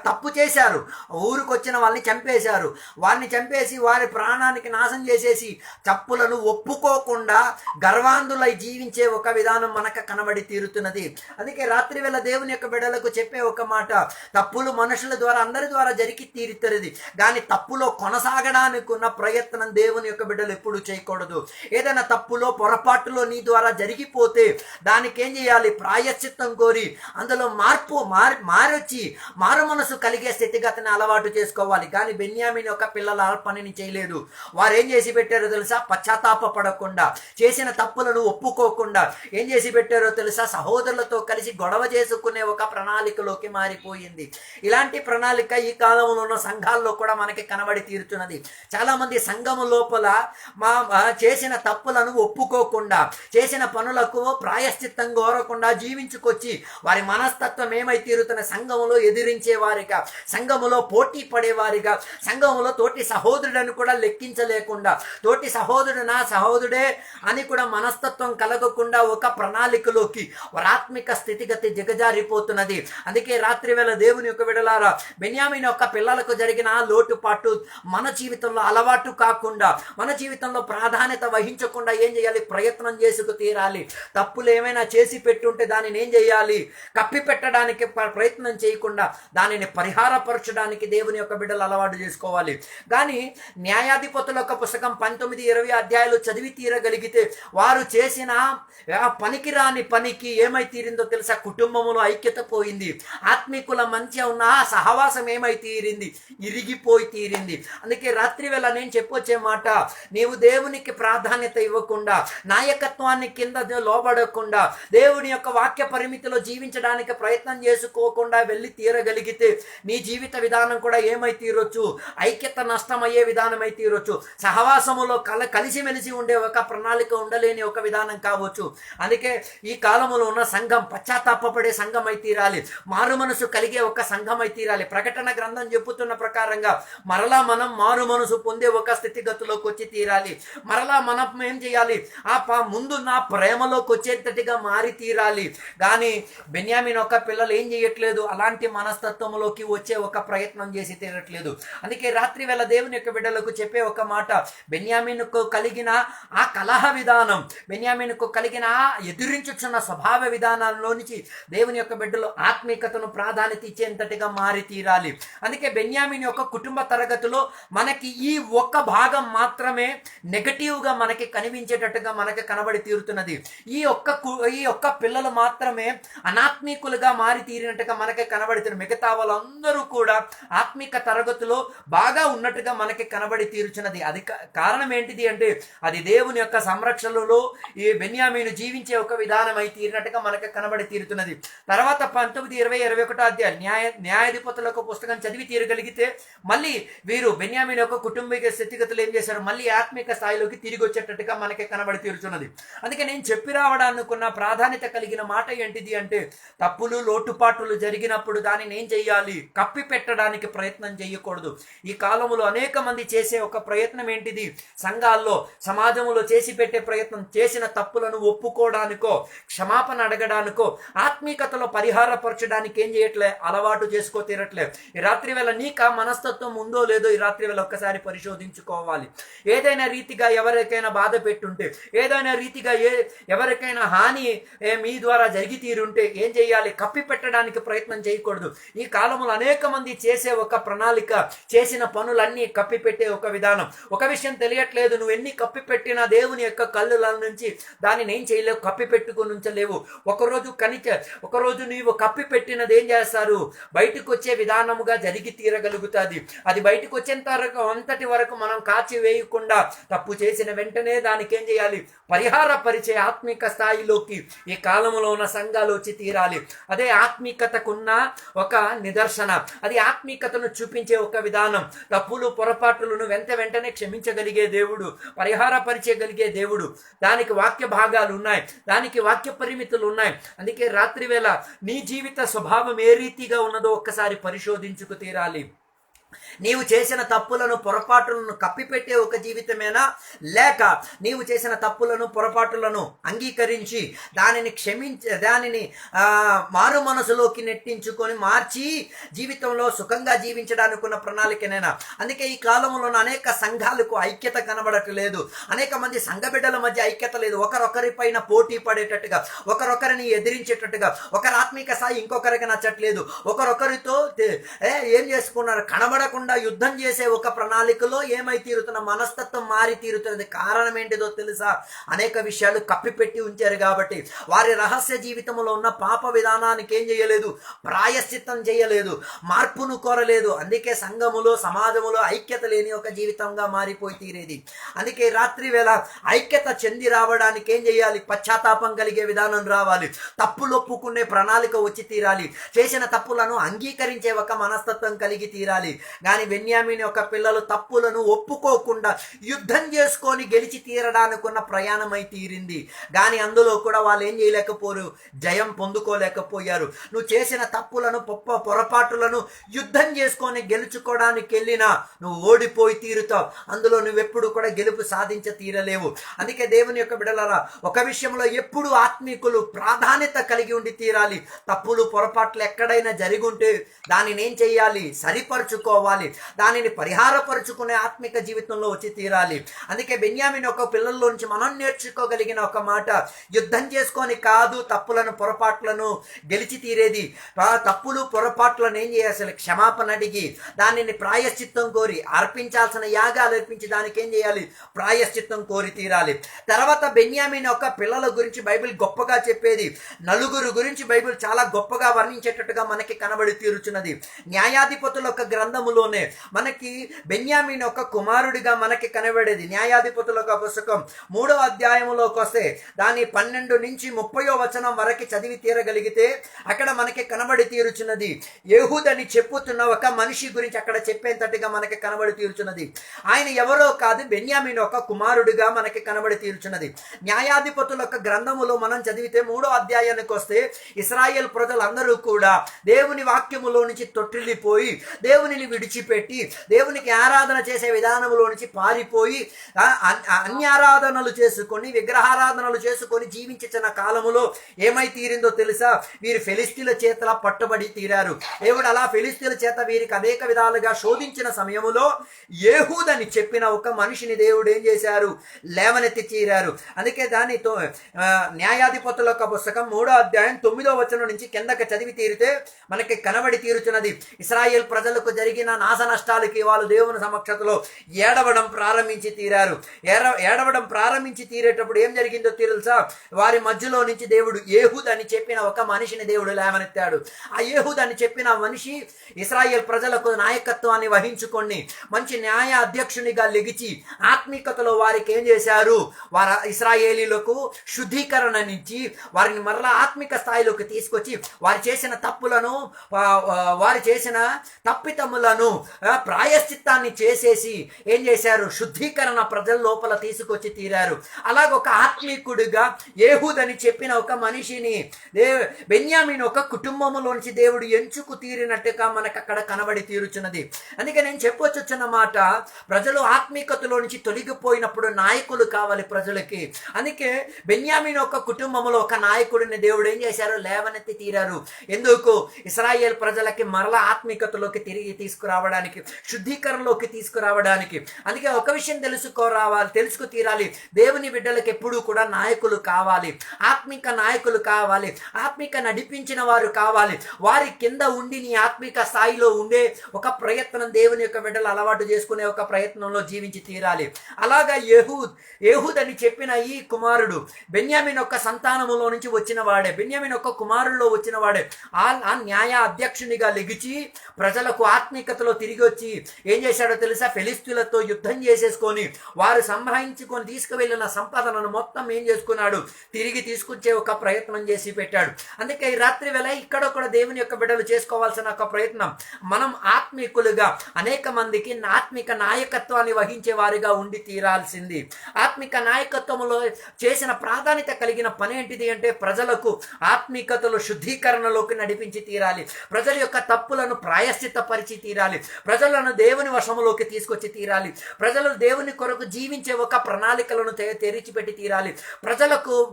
తప్పు చేశారు, ఊరికి వచ్చిన వాళ్ళని చంపేశారు, వారిని చంపేసి వారి ప్రాణానికి నాశనం చేసేసి తప్పులను ఒప్పుకోకుండా గర్వాంధులై జీవించే ఒక విధానం మనకు కనబడి తీరుతున్నది. అందుకే రాత్రి వేళ దేవుని యొక్క బిడ్డలకు చెప్పే ఒక మాట, తప్పులు మనుషుల ద్వారా అందరి ద్వారా జరిగి తీరుతుంది, కానీ తప్పులో కొనసాగడానికి ఉన్న ప్రయత్నం దేవుని యొక్క బిడ్డలు ఎప్పుడు చేయకూడదు. ఏదైనా తప్పులో పొరపాటులో నీ ద్వారా జరిగిపోతే దానికి ఏం చేయాలి, ప్రాయశ్చిత్తం కోరి అందులో మార్పు మారొచ్చి మారు మనసు కలిగే స్థితిగతిని అలవాటు చేసుకోవాలి. కానీ బెన్యామీన్ యొక్క పిల్లలు ఆ పనిని చేయలేదు. వారు ఏం చేసి పెట్టారో తెలుసా? పశ్చాత్తాప పడకుండా, చేసిన తప్పులను ఒప్పుకోకుండా ఏం చేసి పెట్టారో తెలుసా? సహోదరులతో కలిసి గొడవ చేసుకునే ఒక ప్రణాళికలోకి మారిపోయింది. ఇలాంటి ప్రణాళిక ఈ కాలంలో ఉన్న సంఘాల్లో కూడా మనకి కనబడి తీరుతున్నది. చాలా మంది సంఘము లోపల చేసిన తప్పులను ఒప్పుకోకుండా, చేసిన పనులకు ప్రాయశ్చిత్తం కోరకుండా జీవించుకొచ్చి వారి మనస్తత్వం ఏమై తీరుతున్న సంఘములో ఎదిరించే వారిగా, సంఘములో పోటీ పడేవారిగా, సంఘములో తోటి సహోదరుడని కూడా లెక్కించలేకుండా, తోటి సహోదరుడు నా సహోదరుడే అని కూడా మనస్తత్వం కలగకుండా ఒక ప్రణాళికలోకి వారి ఆత్మిక స్థితిగతి దిగజారిపోతున్నది. అందుకే రాత్రి వేళ దేవుని యొక్క విడలారా, బెన్యామీన్ యొక్క పిల్లలకు జరిగిన లోటుపాటు మన జీవితంలో అలవాటు కాకుండా, మన జీవితంలో ప్రాధాన్యత వహించకుండా ఏం చేయాలి? ప్రయత్నం చేసుకు తీరాలి. తప్పులు ఏమైనా చేసి పెట్టుంటే దానిని ఏం చేయాలి? కప్పి పెట్టడానికి ప్రయత్నం చేయకుండా దానిని పరిహారపరచడానికి దేవుని యొక్క బిడ్డలు అలవాటు చేసుకోవాలి. కానీ న్యాయాధిపతుల యొక్క పుస్తకం 19-20 అధ్యాయాలు చదివి తీరగలిగితే వారు చేసిన పనికిరాని పనికి ఏమై తీరిందో తెలుసా? కుటుంబంలో ఐక్యత పోయింది. ఆత్మీకుల మధ్య ఉన్న సహవాసం ఏమై తీరింది? ఇరిగిపోయి తీరింది. అందుకే రాత్రి వేళ నేను చెప్పొచ్చే మాట, నీవు దేవునికి ప్రాధాన్యత ఇవ్వకుండా, నాయకత్వాన్ని కింద లోబడకుండా, దేవుని యొక్క వాక్య పరిమితిలో జీవించడానికి ప్రయత్నం చేసుకోకుండా వెళ్ళి తీరగలిగితే నీ జీవిత విధానం కూడా ఏమై తీరొచ్చు? ఐక్యత నష్టమయ్యే విధానం అయి తీరొచ్చు. సహవాసములో కలిసిమెలిసి ఉండే ఒక ప్రణాళిక ఉండలేని ఒక విధానం కావచ్చు. అందుకే ఈ కాలంలో ఉన్న సంఘం పశ్చాత్తాపపడే సంఘం అయి తీరాలి. మారు మనసు కలిగే ఒక సంఘం అయి తీరాలి. ప్రకటన గ్రంథం చెప్పుతున్న ప్రకారంగా మరలా మనం మారు మనసు పొందే ఒక స్థితిగతిలోకి వచ్చి తీరాలి. మరలా మనం ఏం చేయాలి? ముందు నా ప్రేమలోకి వచ్చేటట్టుగా మారి తీరాలి. కానీ బెన్యామీన్ ఒక పిల్లలు ఏం చేయట్లేదు? అలాంటి మనస్తత్వంలోకి వచ్చే ఒక ప్రయత్నం చేసి తీరట్లేదు. అందుకే రాత్రి వేళ దేవుని యొక్క బిడ్డలకు చెప్పే ఒక మాట, బెన్యామీనుకు కలిగిన ఆ కలహ విధానం, బెన్యామీనుకు కలిగిన ఎదురించుచున్న స్వభావ విధానాల్లో నుంచి దేవుని యొక్క బిడ్డలు ఆత్మీయతను ప్రాధాన్యత ఇచ్చేంతటిగా మారి తీరాలి. అందుకే బెన్యామీన్ యొక్క కుటుంబ తరగతిలో మనకి ఈ ఒక్క భాగం మాత్రమే నెగటివ్గా మనకి కనిపించేటట్టుగా మనకి కనబడి తీరుతున్నది. ఈ ఒక్క పిల్లలు మాత్రమే అనాత్మీకులుగా మారి తీరినట్టుగా మనకి కనబడుతున్నారు. మిగతా వాళ్ళందరూ కూడా ఆత్మిక తరగతిలో బాగా ఉన్నట్టుగా మనకి కనబడి తీరుచున్నది. అది కారణం ఏంటిది అంటే అది దేవుని యొక్క సంరక్షణలో ఈ బెన్యామీను జీవించే ఒక విధానం అయి తీరినట్టుగా మనకి కనబడి తీరుతున్నది. తర్వాత 19-20-21 అధ్యాయం న్యాయాధిపతుల యొక్క పుస్తకం చదివి తీరగలిగితే మళ్ళీ వీరు బెన్యామీను యొక్క కుటుంబిక స్థితిగతులు ఏం చేశారు? మళ్ళీ ఆత్మిక స్థాయిలోకి తిరిగి వచ్చేటట్టుగా మనకి కనబడి తీరుచున్నది. అందుకే నేను చెప్పి రావడానుకున్న ప్రాధాన్యత కలిగిన మాట ఏంటిది అంటే, తప్పులు లోటుపాట్లు జరిగినప్పుడు దానిని ఏం చేయాలి? కప్పి పెట్టడానికి ప్రయత్నం చేయకూడదు. ఈ కాలంలో అనేక మంది చేసే ఒక ప్రయత్నం ఏంటిది? సంఘాల్లో సమాజంలో చేసి పెట్టే ప్రయత్నం, చేసిన తప్పులను ఒప్పుకోవడానికో క్షమాపణ అడగడానికో ఆత్మీయతలో పరిహారపరచడానికి ఏం చేయట్లే? అలవాటు చేసుకో తీరట్లే. ఈ రాత్రి వేళ నీకు మనస్తత్వం ఉందో లేదో ఈ రాత్రి వేళ ఒక్కసారి పరిశోధించుకోవాలి. ఏదైనా రీతిగా ఎవరికైనా బాధ పెట్టుంటే, ఏదైనా రీతిగా ఎవరికైనా హాని మీ ద్వారా జరిగి తీరుంటే ఏం చేయాలి? కప్పి పెట్టడానికి ప్రయత్నం చేయకూడదు. ఈ కాలంలో అనేక మంది చేసే ఒక ప్రణాళిక, చేసిన పనులన్నీ కప్పి పెట్టే ఒక విధానం. ఒక విషయం తెలియట్లేదు, నువ్వు ఎన్ని కప్పి పెట్టినా దేవుని యొక్క కళ్ళుల నుంచి దానిని ఏం చేయలేవు, కప్పి పెట్టుకుని ఉంచలేవు. ఒకరోజు నీవు కప్పి పెట్టినది ఏం చేస్తారు? బయటకు వచ్చే విధానముగా జరిగి తీరగలుగుతుంది. అది బయటకు వచ్చేంత వరకు అంతటి వరకు మనం కాచి వేయకుండా తప్పు చేసిన వెంటనే దానికి ఏం చేయాలి? పరిహారపరిచే ఆత్మిక స్థాయిలోకి ఈ కాలంలో ఉన్న సంఘాలు వచ్చి తీరాలి. అదే ఆత్మీకతకున్న ఒక నిదర్శన, అది ఆత్మీకతను చూపించే ఒక విధానం. తప్పులు పొరపాట్లను వెంటనే క్షమించగలిగే దేవుడు, పరిహారపరిచగలిగే దేవుడు. దానికి వాక్య భాగాలు ఉన్నాయి, దానికి వాక్య పరిమితులు ఉన్నాయి. అందుకే రాత్రి వేళ నీ జీవిత స్వభావం ఏ రీతిగా ఉన్నదో ఒక్కసారి పరిశోధించుకు తీరాలి. నీవు చేసిన తప్పులను పొరపాటులను కప్పిపెట్టే ఒక జీవితమేనా, లేక నీవు చేసిన తప్పులను పొరపాటులను అంగీకరించి దానిని మారు మనసులోకి నెట్టించుకొని మార్చి జీవితంలో సుఖంగా జీవించడానికి ఉన్న ప్రణాళికనేనా? అందుకే ఈ కాలంలో అనేక సంఘాలకు ఐక్యత కనబడట్లేదు. అనేక మంది సంఘ బిడ్డల మధ్య ఐక్యత లేదు. ఒకరొకరిపైన పోటీ పడేటట్టుగా, ఒకరొకరిని ఎదిరించేటట్టుగా, ఒకరి ఆత్మీక స్థాయి ఇంకొకరికి నచ్చట్లేదు. ఒకరొకరితో ఏం చేసుకున్నారు? కనబడ భయపడకుండా యుద్ధం చేసే ఒక ప్రణాళికలో ఏమై తీరుతున్న మనస్తత్వం మారి తీరుతున్నది. కారణం ఏంటిదో తెలుసా? అనేక విషయాలు కప్పిపెట్టి ఉంచారు కాబట్టి. వారి రహస్య జీవితంలో ఉన్న పాప విధానానికి ఏం చేయలేదు? ప్రాయశ్చిత్తం చేయలేదు, మార్పును కోరలేదు. అందుకే సంఘములో సమాజములో ఐక్యత లేని ఒక జీవితంగా మారిపోయి తీరేది. అందుకే రాత్రి వేళ ఐక్యత చెంది రావడానికి ఏం చేయాలి? పశ్చాత్తాపం కలిగే విధానం రావాలి, తప్పులు ఒప్పుకునే ప్రణాళిక వచ్చి తీరాలి, చేసిన తప్పులను అంగీకరించే ఒక మనస్తత్వం కలిగి తీరాలి. కానీ బెన్యామీను యొక్క పిల్లలు తప్పులను ఒప్పుకోకుండా యుద్ధం చేసుకొని గెలిచి తీరడానికి ఉన్న ప్రయాణమై తీరింది. కానీ అందులో కూడా వాళ్ళు ఏం చేయలేకపోరు? జయం పొందుకోలేకపోయారు. నువ్వు చేసిన తప్పులను పొరపాటులను యుద్ధం చేసుకొని గెలుచుకోవడానికి వెళ్ళినా నువ్వు ఓడిపోయి తీరుతావు. అందులో నువ్వెప్పుడు కూడా గెలుపు సాధించ తీరలేవు. అందుకే దేవుని యొక్క బిడ్డలారా, ఒక విషయంలో ఎప్పుడు ఆత్మీకులు ప్రాధాన్యత కలిగి ఉండి తీరాలి. తప్పులు పొరపాట్లు ఎక్కడైనా జరిగి ఉంటే దానిని ఏం చేయాలి? సరిపరుచుకోవాలి, దానిని పరిహారపరుచుకునే ఆత్మిక జీవితంలో వచ్చి తీరాలి. అందుకే బెన్యామీను ఒక పిల్లల్లో నుంచి మనం నేర్చుకోగలిగిన ఒక మాట, యుద్ధం చేసుకొని కాదు తప్పులను పొరపాట్లను గెలిచి తీరేది. తప్పులు పొరపాట్లను ఏం చేయాలి? క్షమాపణ అడిగి దానిని ప్రాయశ్చిత్తం కోరి, అర్పించాల్సిన యాగాలు అర్పించి దానికి ఏం చేయాలి? ప్రాయశ్చిత్తం కోరి తీరాలి. తర్వాత బెన్యామీను ఒక పిల్లల గురించి బైబిల్ గొప్పగా చెప్పేది. నలుగురు గురించి బైబిల్ చాలా గొప్పగా వర్ణించేటట్టుగా మనకి కనబడి తీరుచున్నది. న్యాయాధిపతుల ఒక గ్రంథములోనే మనకి బెన్యామీను ఒక కుమారుడిగా మనకి కనబడేది. న్యాయాధిపతుల ఒక పుస్తకం 3వ అధ్యాయంలోకి వస్తే దాని 12 నుంచి 30వ వచనం వరకు చదివి తీరగలిగితే అక్కడ మనకి కనబడి తీరుచున్నది. యెహూదని చెప్పుతున్న ఒక మనిషి గురించి అక్కడ చెప్పేంతటిగా మనకి కనబడి తీరుచున్నది. ఆయన ఎవరో కాదు, బెన్యామీను ఒక కుమారుడిగా మనకి కనబడి తీరుచున్నది. న్యాయాధిపతుల యొక్క గ్రంథములో మనం చదివితే 3వ అధ్యాయానికి వస్తే ఇశ్రాయేల్ ప్రజలందరూ కూడా దేవుని వాక్యములో నుంచి తొట్టిల్లిపోయి, దేవునిని విడిచిపెట్టి, దేవునికి ఆరాధన చేసే విధానంలో నుంచి పారిపోయి అన్యారాధనలు చేసుకొని, విగ్రహారాధనలు చేసుకొని జీవించిన కాలములో ఏమై తీరిందో తెలుసా? వీరు ఫిలిస్తీన్ల చేత పట్టుబడి తీరారు. దేవుడు అలా ఫిలిస్తీన్ల చేత వీరికి అనేక విధాలుగా శోధించిన సమయములో యెహూదని చెప్పిన ఒక మనిషిని దేవుడు ఏం చేశారు? లేవనెత్తి తీరారు. అందుకే దానితో న్యాయాధిపతుల యొక్క పుస్తకం 3వ అధ్యాయం 9వ వచనం నుంచి కిందకి చదివి తీరితే మనకి కనబడి తీరుచున్నది. ఇశ్రాయేల్ ప్రజలకు జరిగిన నాశ నష్టాలకి వాళ్ళు దేవుని సమక్షతలో ఏడవడం ప్రారంభించి తీరారు. ఏడవడం ప్రారంభించి తీరేటప్పుడు ఏం జరిగిందో తెలుసా? వారి మధ్యలో నుంచి దేవుడు యెహూద్ అని చెప్పిన ఒక మనిషిని దేవుడు లేవనెత్తాడు. ఆ యెహూద్ అని చెప్పిన మనిషి ఇశ్రాయేల్ ప్రజలకు నాయకత్వాన్ని వహించుకొని మంచి న్యాయ అధ్యక్షునిగా లెగిచి ఆత్మీకతలో వారికి ఏం చేశారు? వారి ఇశ్రాయేలీలకు శుద్ధీకరణనిచ్చి వారిని మరలా ఆత్మిక స్థాయిలోకి తీసుకొచ్చి వారు చేసిన తప్పులను, వారు చేసిన తప్పితములను ప్రాయశ్చిత్తాన్ని చేసేసి ఏం చేశారు? శుద్ధీకరణ ప్రజల లోపల తీసుకొచ్చి తీరారు. అలాగొక ఆత్మీకుడిగా యెహూద్ అని చెప్పిన ఒక మనిషిని బెన్యామీను ఒక కుటుంబంలోంచి దేవుడు ఎంచుకు తీరినట్టుగా మనకు అక్కడ కనబడి తీరుచున్నది. అందుకే నేను చెప్పొచ్చున్న మాట, ప్రజలు ఆత్మీకతలో నుంచి తొలగిపోయినప్పుడు నాయకులు కావాలి ప్రజలకి. అందుకే బెన్యామీను ఒక కుటుంబంలో ఒక నాయకుడిని దేవుడు ఏం చేశారు? లేవనెత్తి తీరారు. ఎందుకు? ఇశ్రాయేల్ ప్రజలకి మరలా ఆత్మీకతలోకి తిరిగి తీసుకురావడానికి, శుద్ధీకరణలోకి తీసుకురావడానికి. అందుకే ఒక విషయం తెలుసుకు తీరాలి, దేవుని బిడ్డలకు ఎప్పుడూ కూడా నాయకులు కావాలి, ఆత్మిక నాయకులు కావాలి, ఆత్మిక నడిపించిన వారు కావాలి. వారి కింద ఉండి నీ ఆత్మిక స్థాయిలో ఉండే ఒక ప్రయత్నం దేవుని యొక్క బిడ్డలు అలవాటు చేసుకునే ఒక ప్రయత్నంలో జీవించి తీరాలి. అలాగా యెహూద్ అని చెప్పిన ఈ కుమారుడు బెన్యామీను యొక్క సంతానములో నుంచి వచ్చిన వాడే, బెన్యామీను యొక్క కుమారుల్లో వచ్చిన వాడే. ఆ న్యాయ అధ్యక్షునిగా లెగిచి ప్రజలకు ఆత్మికతలో తిరిగి వచ్చి ఏం చేశాడో తెలుసా? ఫిలిస్తీన్లతో యుద్ధం చేసేసుకొని వారు సంగ్రహించుకొని తీసుకువెళ్ళిన సంపదనను మొత్తం ఏం చేసుకున్నాడు? తిరిగి తీసుకొచ్చే ఒక ప్రయత్నం చేసి పెట్టాడు. అందుకే ఈ రాత్రి వేళ ఇక్కడ కూడా దేవుని యొక్క బిడ్డలు చేసుకోవాల్సిన ఒక ప్రయత్నం, మనం ఆత్మీకులుగా అనేక మందికి ఆత్మిక నాయకత్వాన్ని వహించే వారిగా ఉండి తీరాల్సింది. ఆత్మిక నాయకత్వంలో చేసిన ప్రాధాన్యత కలిగిన పని ఏంటిది అంటే ప్రజలకు ఆత్మికతలో శుద్ధీకరణలోకి నడిపించి తీరాలి, ప్రజల యొక్క తప్పులను ప్రాయశ్చిత్తపరిచి తీరాలి, ప్రజలను దేవుని వశములోకి తీసుకొచ్చి తీరాలి, ప్రజలు దేవుని కొరకు జీవించే ఒక ప్రణాళికలను తెరిచిపెట్టి తీరాలి,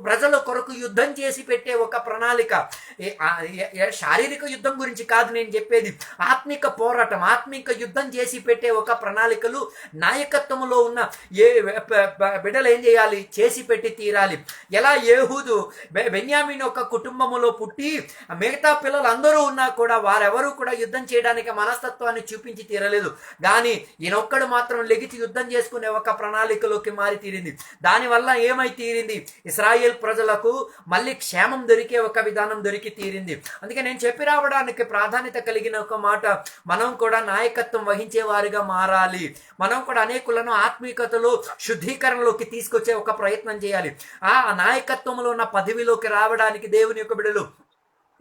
ప్రజల కొరకు యుద్ధం చేసి పెట్టే ఒక ప్రణాళిక. శారీరక యుద్ధం గురించి కాదు నేను చెప్పేది, ఆత్మిక పోరాటం, ఆత్మిక యుద్ధం చేసి పెట్టే ఒక ప్రణాళికలు నాయకత్వంలో ఉన్న బిడ్డలు ఏం చేయాలి? చేసి పెట్టి తీరాలి. ఎలా యెహూదు బెన్యామీను ఒక కుటుంబంలో పుట్టి మిగతా పిల్లలు అందరూ ఉన్నా కూడా వారెవరూ కూడా యుద్ధం చేయడానికి మనస్తత్వాన్ని నాయకత్వాన్ని చూపించి తీరలేదు. కానీ ఈయనొక్కడు మాత్రం లెగిచి యుద్ధం చేసుకునే ఒక ప్రణాళికలోకి మారి తీరింది. దానివల్ల ఏమై తీరింది? ఇశ్రాయేల్ ప్రజలకు మళ్ళీ క్షేమం దొరికే ఒక విధానం దొరికి తీరింది. అందుకే నేను చెప్పి రావడానికి ప్రాధాన్యత కలిగిన ఒక మాట, మనం కూడా నాయకత్వం వహించే వారిగా మారాలి. మనం కూడా అనేకులను ఆత్మీయతలో శుద్ధీకరణలోకి తీసుకొచ్చే ఒక ప్రయత్నం చేయాలి. ఆ నాయకత్వంలో ఉన్న పదవిలోకి రావడానికి దేవుని యొక్క బిడ్డలు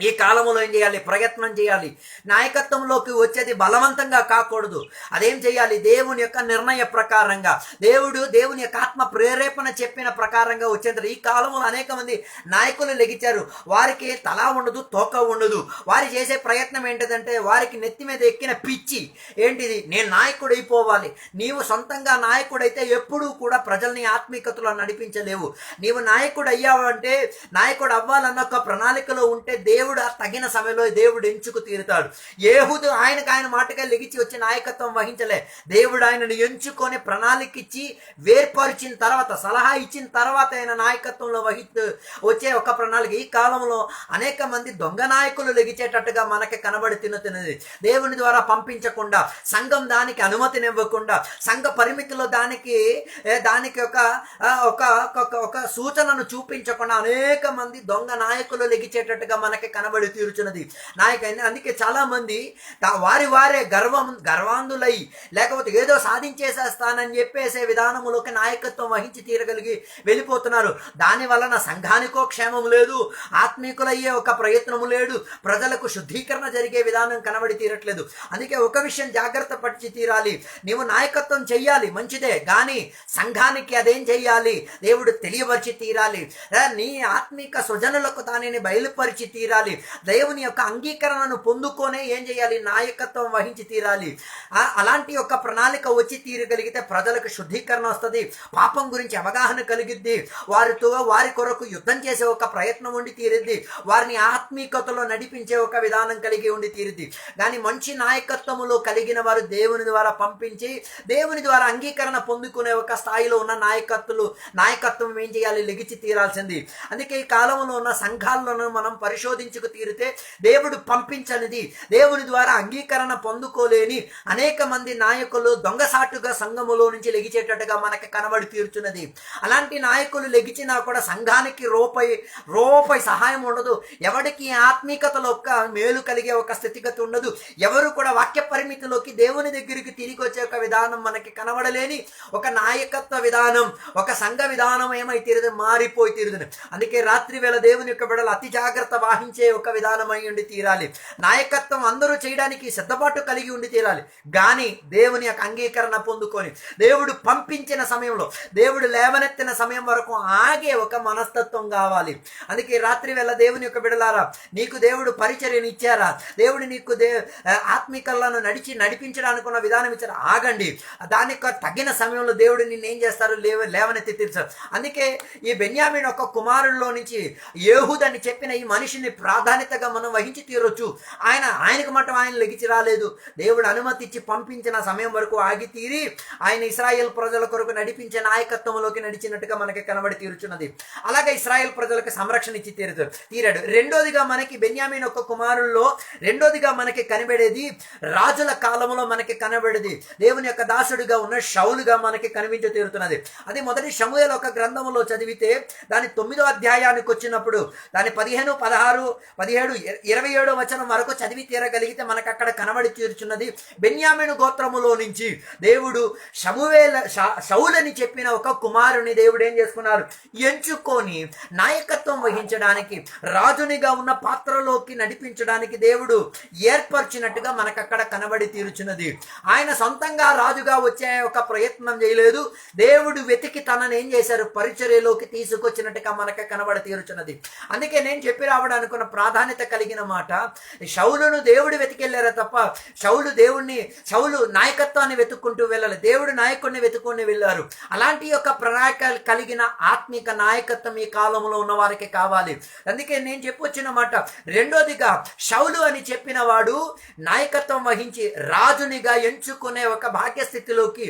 ఈ కాలంలో ఏం చేయాలి? ప్రయత్నం చేయాలి. నాయకత్వంలోకి వచ్చేది బలవంతంగా కాకూడదు. అదేం చేయాలి? దేవుని యొక్క నిర్ణయ ప్రకారంగా, దేవుని యొక్క ఆత్మ ప్రేరేపణ చెప్పిన ప్రకారంగా వచ్చేంత. ఈ కాలంలో అనేక మంది నాయకులు లెగిచారు. వారికి తల ఉండదు, తోక ఉండదు. వారు చేసే ప్రయత్నం ఏంటిదంటే, వారికి నెత్తి మీద ఎక్కిన పిచ్చి ఏంటిది? నేను నాయకుడు అయిపోవాలి. నీవు సొంతంగా నాయకుడైతే ఎప్పుడూ కూడా ప్రజల్ని ఆత్మీయతలో నడిపించలేవు. నీవు నాయకుడు అయ్యావంటే, నాయకుడు అవ్వాలన్న ఒక ప్రణాళికలో ఉంటే దేవుడు తగిన సమయంలో దేవుడు ఎంచుకు తీరుతాడు. ఏహూదు ఆయన మాటగా లెగిచి వచ్చి నాయకత్వం వహించలే. దేవుడు ఆయనను ఎంచుకొని ప్రణాళిక ఇచ్చి వేర్పరిచిన తర్వాత, సలహా ఇచ్చిన తర్వాత ఆయన నాయకత్వంలో వచ్చే ఒక ప్రణాళిక. ఈ కాలంలో అనేక మంది దొంగ నాయకులు లెగిచేటట్టుగా మనకి కనబడుతున్నది. దేవుని ద్వారా పంపించకుండా, సంఘం దానికి అనుమతినివ్వకుండా, సంఘ పరిమితిలో దానికి ఒక సూచనను చూపించకుండా అనేక మంది దొంగ నాయకులు లెగిచేటట్టుగా మనకి కనబడి తీరుచున్నది. అందుకే చాలా మంది వారే గర్వాంధులై, లేకపోతే ఏదో సాధించేసేస్తానని చెప్పేసే విధానములోకి నాయకత్వం వహించి తీరగలిగి వెళ్ళిపోతున్నారు. దాని వలన సంఘానికో క్షేమం లేదు, ఆత్మీకులయ్యే ఒక ప్రయత్నము లేదు, ప్రజలకు శుద్ధీకరణ జరిగే విధానం కనబడి తీరట్లేదు. అందుకే ఒక విషయం జాగ్రత్త పడిచి తీరాలి. నీవు నాయకత్వం చెయ్యాలి, మంచిదే. కానీ సంఘానికి అదేం చెయ్యాలి? దేవుడు తెలియపరిచి తీరాలి. నీ ఆత్మీక స్వజనులకు దానిని బయలుపరిచి తీరాలి. దేవుని యొక్క అంగీకరణను పొందుకొనే ఏం చేయాలి? నాయకత్వం వహించి తీరాలి. అలాంటి యొక్క ప్రణాళిక వచ్చి తీరగలిగితే ప్రజలకు శుద్ధీకరణ వస్తుంది, పాపం గురించి అవగాహన కలిగిద్ది, వారి కొరకు యుద్ధం చేసే ఒక ప్రయత్నం ఉండి తీరిద్ది, వారిని ఆత్మీయతలో నడిపించే ఒక విధానం కలిగి ఉండి తీరిద్ది. కానీ మంచి నాయకత్వములో కలిగిన వారు దేవుని ద్వారా పంపించి, దేవుని ద్వారా అంగీకరణ పొందుకునే ఒక స్థాయిలో ఉన్న నాయకత్వం ఏం చేయాలి? లెగిచి తీరాల్సింది. అందుకే ఈ కాలంలో ఉన్న సంఘాలను మనం పరిశోధించుకు తీరితే, దేవుడు పంపించనిది, దేవుని ద్వారా అంగీకరణ పొందుకోలేని అనేక మంది నాయకులు దొంగసాటుగా సంఘములో నుంచి లెగిచేటట్టుగా మనకి కనబడి తీరుచున్నది. అలాంటి నాయకులు లెగిచినా కూడా సంఘానికి రూపాయి సహాయం ఉండదు. ఎవరికి ఆత్మీయతలో ఒక మేలు కలిగే ఒక స్థితిగతి ఉండదు. ఎవరు కూడా వాక్య పరిమితిలోకి దేవుని దగ్గరికి తిరిగి వచ్చే ఒక విధానం మనకి కనబడలేని ఒక నాయకత్వ విధానం, ఒక సంఘ విధానం ఏమై తీరదు? మారిపోయి తీరుదు. అందుకే రాత్రి వేళ దేవుని యొక్క బిడ్డలు అతి జాగ్రత్త వాహించే ఒక విధానం అయి ఉండి తీరాలి. నాయకత్వం అందరూ చేయడానికి సిద్ధపాటు కలిగి ఉండి తీరాలి. కానీ దేవుని యొక్క అంగీకరణ పొందుకొని, దేవుడు పంపించిన సమయంలో, దేవుడు లేవనెత్తిన సమయం వరకు ఆగే ఒక మనస్తత్వం కావాలి. అందుకే రాత్రి వేళ దేవుని యొక్క బిడ్డలారా, నీకు దేవుడు పరిచర్యను ఇచ్చారా? దేవుడు నీకు ఆత్మీకలను నడిపించడానికి ఉన్న విధానం ఇచ్చారు. ఆగండి. దానికి తగిన సమయంలో దేవుడు నిన్ను ఏం చేస్తారు? లేవనెత్తి తీర్చారు. అందుకే ఈ బెన్యామీను ఒక కుమారుల్లో నుంచి ఏహూదు అని చెప్పిన ఈ మనిషిని ప్రాధాన్యతగా మనం వహించి తీరొచ్చు. ఆయనకు మటం ఆయన లెగిచి రాలేదు. దేవుడు అనుమతి ఇచ్చి పంపించిన సమయం వరకు ఆగి తీరి ఆయన ఇశ్రాయేల్ ప్రజల కొరకు నడిపించే నాయకత్వంలోకి నడిచినట్టుగా మనకి కనబడి తీరుచున్నది. అలాగే ఇశ్రాయేల్ ప్రజలకు సంరక్షణ ఇచ్చి తీరాడు. రెండోదిగా మనకి బెన్యామీను ఒక కుమారుల్లో రెండోదిగా మనకి కనబడేది, రాజుల కాలంలో మనకి కనబడేది దేవుని యొక్క దాసుడిగా ఉన్న షౌలుగా మనకి కనిపించి తీరుతున్నది. అది మొదటి సమూయేలు ఒక గ్రంథంలో చదివితే దాని 9వ అధ్యాయానికి వచ్చినప్పుడు దాని 15, 16, 17, 27 వచనం వరకు చదివి తీరగలిగితే మనకు అక్కడ కనబడి తీరుచున్నది. బెన్యామీను గోత్రములో నుంచి దేవుడు షౌలని చెప్పిన ఒక కుమారుని దేవుడు ఏం చేసుకున్నారు? ఎంచుకొని నాయకత్వం వహించడానికి, రాజునిగా ఉన్న పాత్రలోకి నడిపించడానికి దేవుడు ఏర్పరిచినట్టుగా మనకు అక్కడ కనబడి తీరుచున్నది. ఆయన సొంతంగా రాజుగా వచ్చే ఒక ప్రయత్నం చేయలేదు. దేవుడు వెతికి తనని ఏం చేశారు? పరిచర్యలోకి తీసుకొచ్చినట్టుగా మనకు కనబడి తీరుచున్నది. అందుకే నేను చెప్పి రావడానికి ఉన్న ప్రాధాన్యత కలిగిన మాట, షౌలును దేవుడు వెతికెళ్ళారా తప్ప షౌలు నాయకత్వాన్ని వెతుక్కుంటూ వెళ్ళాలి. దేవుడు నాయకుడిని వెతుక్కొని వెళ్ళారు. అలాంటి యొక్క ప్రణాళిక కలిగిన ఆత్మిక నాయకత్వం ఈ కాలంలో ఉన్న వారికి కావాలి. అందుకే నేను చెప్పొచ్చిన మాట, రెండోదిగా షౌలు అని చెప్పిన వాడు నాయకత్వం వహించి రాజునిగా ఎంచుకునే ఒక భాగ్యస్థితిలోకి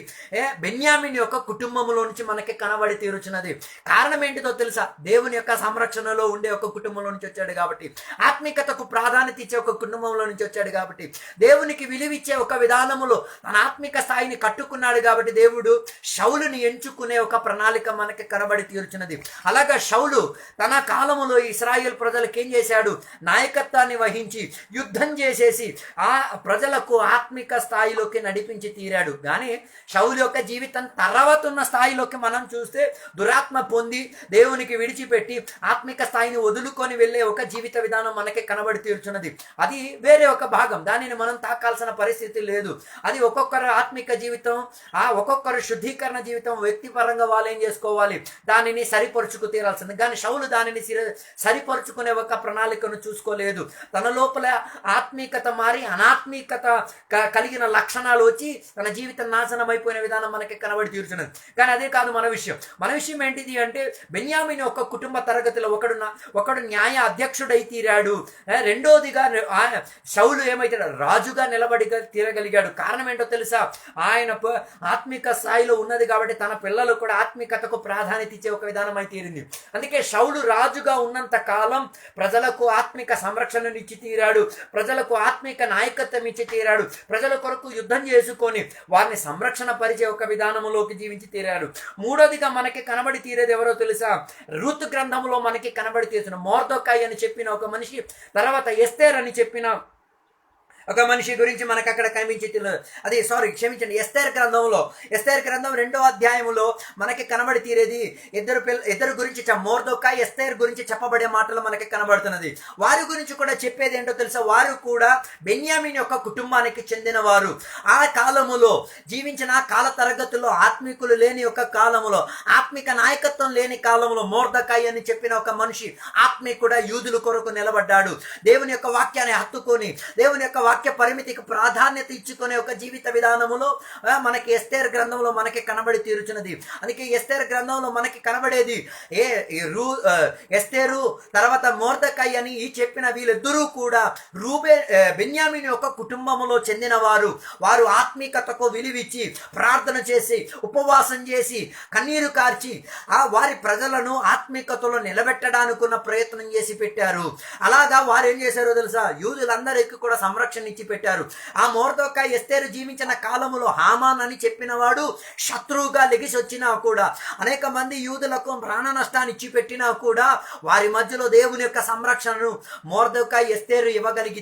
బెన్యామీను యొక్క కుటుంబంలో నుంచి మనకి కనబడి తీరుచున్నది. కారణం ఏంటిదో తెలుసా? దేవుని యొక్క సంరక్షణలో ఉండే ఒక కుటుంబంలో నుంచి వచ్చాడు కాబట్టి. కాబట్టి, ఆత్మికతకు ప్రాధాన్యత ఇచ్చే ఒక కుటుంబంలో నుంచి వచ్చాడు కాబట్టి, దేవునికి విలువిచ్చే ఒక విధానములో తన ఆత్మిక స్థాయిని కట్టుకున్నాడు కాబట్టి దేవుడు షౌలుని ఎంచుకునే ఒక ప్రణాళిక మనకి కనబడి తీర్చున్నది. అలాగా షౌలు తన కాలములో ఇశ్రాయేల్ ప్రజలకు ఏం చేశాడు? నాయకత్వాన్ని వహించి యుద్ధం చేసేసి ఆ ప్రజలకు ఆత్మిక స్థాయిలోకి నడిపించి తీరాడు. కానీ షౌలు యొక్క జీవితం తర్వాత ఉన్న స్థాయిలోకి మనం చూస్తే దురాత్మ పొంది దేవునికి విడిచిపెట్టి ఆత్మిక స్థాయిని వదులుకొని వెళ్ళే ఒక జీవిత విధానం మనకి కనబడి తీర్చున్నది. అది వేరే ఒక భాగం, దానిని మనం తాకాల్సిన పరిస్థితి లేదు. అది ఒక్కొక్కరు ఆత్మిక జీవితం, ఒక్కొక్కరు శుద్ధీకరణ జీవితం వ్యక్తిపరంగా వాళ్ళు ఏం చేసుకోవాలి, దానిని సరిపరుచుకు తీరాల్సింది. కానీ షౌలు దానిని సరిపరుచుకునే ఒక ప్రణాళికను చూసుకోలేదు. తన లోపల ఆత్మీకత మారి అనాత్మీకత కలిగిన లక్షణాలు వచ్చి తన జీవితం నాశనం అయిపోయిన విధానం మనకి కనబడి తీర్చున్నది. కానీ అదే కాదు మన విషయం ఏంటిది అంటే, బెన్యామీను ఒక కుటుంబ తరగతిలో ఒకడు న్యాయ అధ్యక్షుడై తీరాడు. రెండోదిగా షౌలు ఏమైతాడు? రాజుగా నిలబడి తీరగలిగాడు. కారణం ఏంటో తెలుసా? ఆయన ఆత్మిక స్థాయిలో ఉన్నది కాబట్టి తన పిల్లలు కూడా ఆత్మికతకు ప్రాధాన్యత ఇచ్చే ఒక విధానం అయితే తీరింది. అందుకే షౌలు రాజుగా ఉన్నంత కాలం ప్రజలకు ఆత్మిక సంరక్షణను ఇచ్చి తీరాడు, ప్రజలకు ఆత్మిక నాయకత్వం ఇచ్చి తీరాడు, ప్రజల కొరకు యుద్ధం చేసుకొని వారిని సంరక్షణ పరిచే ఒక విధానంలోకి జీవించి తీరాడు. మూడోదిగా మనకి కనబడి తీరేది ఎవరో తెలుసా? రూతు గ్రంథంలో మనకి కనబడి తీరుతున్న మొర్దెకై అని చెప్పిన ఒక మనిషి, తర్వాత ఎస్తేర్ అని చెప్పిన ఒక మనిషి గురించి మనకు అక్కడ కనిపించి ఎస్తేర్ గ్రంథం 2వ అధ్యాయములో మనకి కనబడి తీరేది ఇద్దరు గురించి మొర్దెకై ఎస్తేర్ గురించి చెప్పబడే మాటలు మనకి కనబడుతున్నది. వారి గురించి కూడా చెప్పేది ఏంటో తెలుసా? వారు కూడా బెన్యామీను యొక్క కుటుంబానికి చెందిన వారు. ఆ కాలములో జీవించిన కాల తరగతుల్లో ఆత్మికులు లేని ఒక కాలములో, ఆత్మిక నాయకత్వం లేని కాలంలో మొర్దెకై అని చెప్పిన ఒక మనిషి ఆత్మికుడా యూదుల కొరకు నిలబడ్డాడు. దేవుని యొక్క వాక్యాన్ని హత్తుకొని దేవుని యొక్క వాక్య పరిమితికి ప్రాధాన్యత ఇచ్చుకునే ఒక జీవిత విధానములో మనకి ఎస్తేర్ గ్రంథంలో మనకి కనబడి తీరుచున్నది. అందుకే ఎస్తేర్ గ్రంథంలో మనకి కనబడేది ఎస్తేరు తర్వాత మొర్దెకై అని ఈ చెప్పిన వీళ్ళిద్దరూ కూడా బెన్యామీను యొక్క కుటుంబములో చెందిన వారు. వారు ఆత్మీకతకు విలువిచ్చి ప్రార్థన చేసి ఉపవాసం చేసి కన్నీరు కార్చి వారి ప్రజలను ఆత్మీకతలో నిలబెట్టడానికి ప్రయత్నం చేసి పెట్టారు. అలాగా వారు ఏం చేశారో తెలుసా? యూదులందరికీ కూడా సంరక్షణ ఇచ్చి పెట్టారు. ఆ మొర్దెకై ఎస్తేరు జీవించిన కాలములో హామాన్ అని చెప్పిన వాడు శత్రువుగా లెగిసి వచ్చినా కూడా, అనేక మంది యూదులకు ప్రాణ నష్టాన్ని ఇచ్చి పెట్టినా కూడా వారి మధ్యలో దేవుని యొక్క సంరక్షణను మొర్దెకై ఎస్తేరు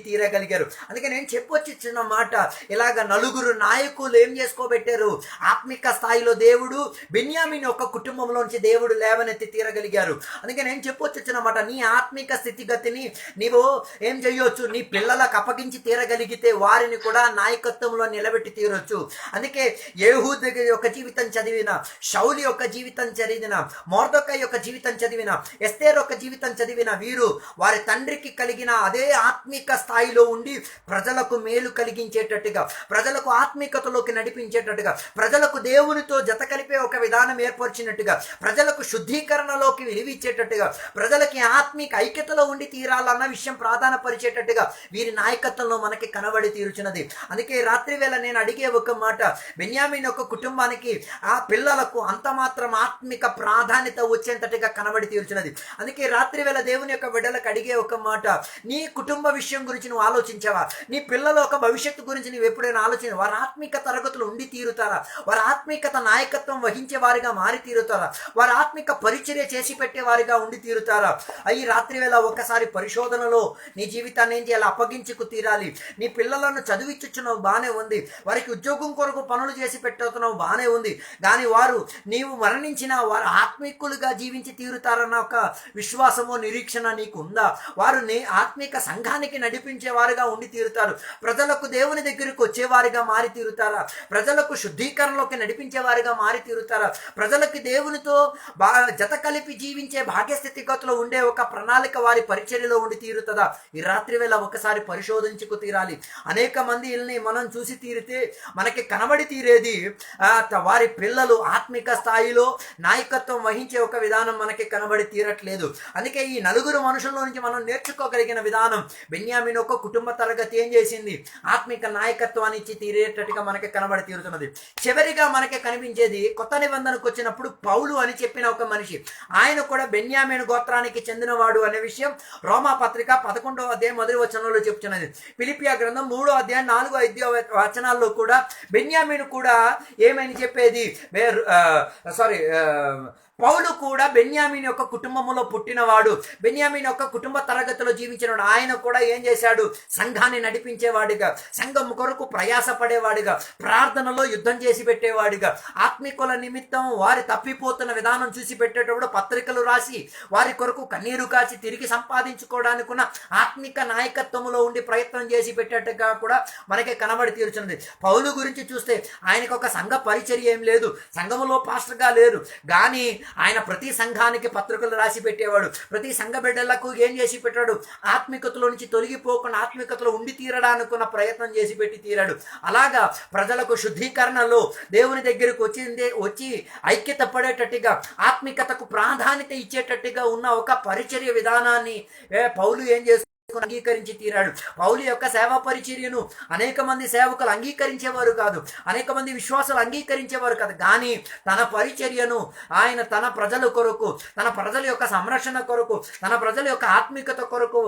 తీరగలిగారు. అందుకే నేను చెప్పొచ్చిన మాట, ఇలాగ నలుగురు నాయకులు ఏం చేసుకోబెట్టారు? ఆత్మిక స్థాయిలో దేవుడు బెన్యామీను యొక్క కుటుంబంలోంచి దేవుడు లేవనెత్తి తీరగలిగారు. అందుకే నేను చెప్పొచ్చిన మాట, నీ ఆత్మిక స్థితిగతిని నీవు ఏం చేయొచ్చు? నీ పిల్లలకు అప్పగించి తీరగలిగితే వారిని కూడా నాయకత్వంలో నిలబెట్టి తీరొచ్చు. అందుకే యెహూదు యొక్క జీవితం చదివిన, షౌలు యొక్క జీవితం చదివిన, మొర్దెకై యొక్క జీవితం చదివిన, ఎస్తేర్ యొక్క జీవితం చదివిన వీరు వారి తండ్రికి కలిగిన అదే ఆత్మిక స్థాయిలో ఉండి ప్రజలకు మేలు కలిగించేటట్టుగా, ప్రజలకు ఆత్మికతలోకి నడిపించేటట్టుగా, ప్రజలకు దేవునితో జత కలిపే ఒక విధానం ఏర్పరిచినట్టుగా, ప్రజలకు శుద్ధీకరణలోకి విలువిచ్చేటట్టుగా, ప్రజలకి ఆత్మిక ఐక్యతలో ఉండి తీరాలన్న విషయం ప్రాధాన్యపరిచేటట్టుగా వీరి నాయకత్వంలో మనకి కనబడి తీరుచున్నది. అందుకే రాత్రి వేళ నేను అడిగే ఒక మాట, బెన్యామీను యొక్క కుటుంబానికి ఆ పిల్లలకు అంత మాత్రం ఆత్మిక ప్రాధాన్యత వచ్చేంతటిగా కనబడి తీరుచున్నది. అందుకే రాత్రి వేళ దేవుని యొక్క బిడ్డలకు అడిగే ఒక మాట, నీ కుటుంబ విషయం గురించి నువ్వు ఆలోచించావా? నీ పిల్లల యొక్క భవిష్యత్తు గురించి నువ్వు ఎప్పుడైనా ఆలోచించా? వారి ఆత్మిక తరగతులు ఉండి తీరుతారా? వారి ఆత్మికత నాయకత్వం వహించే వారిగా మారి తీరుతారా? వారి ఆత్మిక పరిచర్య చేసి పెట్టే వారిగా ఉండి తీరుతారా? ఈ రాత్రి వేళ ఒకసారి పరిశోధనలో నీ జీవితాన్ని ఏం చేయాలి? అప్పగించుకు తీరాలి. నీ పిల్లలను చదివించుచున్నావు, బాగానే ఉంది. వారికి ఉద్యోగం కొరకు పనులు చేసి పెట్టుతున్నావు, బాగానే ఉంది. కానీ వారు నీవు మరణించిన వారు ఆత్మికులుగా జీవించి తీరుతారన్న ఒక విశ్వాసమో నిరీక్షణ నీకు ఉందా? వారు ఆత్మిక సంఘానికి నడిపించే వారుగా ఉండి తీరుతారు. ప్రజలకు దేవుని దగ్గరికి వచ్చేవారిగా మారి తీరుతారా? ప్రజలకు శుద్ధీకరణలోకి నడిపించే వారిగా మారి తీరుతారా? ప్రజలకి దేవునితో జత కలిపి జీవించే భాగ్యస్థితిగతిలో ఉండే ఒక ప్రణాళిక వారి పరిచర్యలో ఉండి తీరుతుందా? ఈ రాత్రి వేళ ఒకసారి పరిశోధించుకు తీరాలి. తీరాలి. అనేక మందిని మనం చూసి తీరితే మనకి కనబడి తీరేది వారి పిల్లలు ఆత్మిక స్థాయిలో నాయకత్వం వహించే ఒక విధానం మనకి కనబడి తీరట్లేదు. అందుకే ఈ నలుగురు మనుషుల్లో నుంచి మనం నేర్చుకోగలిగిన విధానం, బెన్యామీను ఒక కుటుంబ తరగతి ఏం చేసింది, ఆత్మిక నాయకత్వాన్ని ఇచ్చి తీరేటట్టుగా మనకి కనబడి తీరుతున్నది. చివరిగా మనకి కనిపించేది కొత్త నిబంధనకు వచ్చినప్పుడు పౌలు అని చెప్పిన ఒక మనిషి, ఆయన కూడా బెన్యామీను గోత్రానికి చెందినవాడు అనే విషయం రోమా పత్రిక 11వ అధ్యాయం 1వ వచనంలో చెప్తున్నది. ఫిలిప్పియా గ్రంథం 3వ అధ్యాయం 4, 5వ వచనాల్లో కూడా బెన్యామీను కూడా ఏమని చెప్పేది, పౌలు కూడా బెన్యామీను యొక్క కుటుంబంలో పుట్టినవాడు, బెన్యామీను యొక్క కుటుంబ తరగతిలో జీవించినవాడు. ఆయన కూడా ఏం చేశాడు, సంఘాన్ని నడిపించేవాడిగా, సంఘం కొరకు ప్రయాసపడేవాడిగా, ప్రార్థనలో యుద్ధం చేసి పెట్టేవాడిగా, ఆత్మికుల నిమిత్తం వారి తప్పిపోతున్న విధానం చూసి పెట్టేటప్పుడు పత్రికలు రాసి వారి కొరకు కన్నీరు కాచి తిరిగి సంపాదించుకోవడానికి ఆత్మిక నాయకత్వంలో ఉండి ప్రయత్నం చేసి పెట్టేట్టుగా కూడా మనకి కనబడి తీరుచున్నది. పౌలు గురించి చూస్తే ఆయనకు ఒక సంఘ పరిచర్య ఏం లేదు, సంఘములో పాస్టర్గా లేరు, కానీ ఆయన ప్రతి సంఘానికి పత్రికలు రాసి పెట్టేవాడు. ప్రతి సంఘ బిడ్డలకు ఏం చేసి పెట్టాడు, ఆత్మికతలో నుంచి తొలగిపోకుండా ఆత్మికతలో ఉండి తీరడానికి ప్రయత్నం చేసి పెట్టి తీరాడు. అలాగా ప్రజలకు శుద్ధీకరణలో దేవుని దగ్గరకు వచ్చి ఐక్యత పడేటట్టుగా, ఆత్మికతకు ప్రాధాన్యత ఇచ్చేటట్టుగా ఉన్న ఒక పరిచర్య విధానాన్ని పౌలు ఏం చేస్తూ అంగీకరించి తీరాడు. పౌలు యొక్క సేవా పరిచర్యను అనేక మంది సేవకులు అంగీకరించేవారు కాదు, అనేక మంది విశ్వాసాలు అంగీకరించేవారు కాదు, కానీ తన పరిచర్యను ఆయన తన ప్రజల కొరకు, తన ప్రజల యొక్క సంరక్షణ కొరకు, తన ప్రజల యొక్క ఆత్మికత కొరకు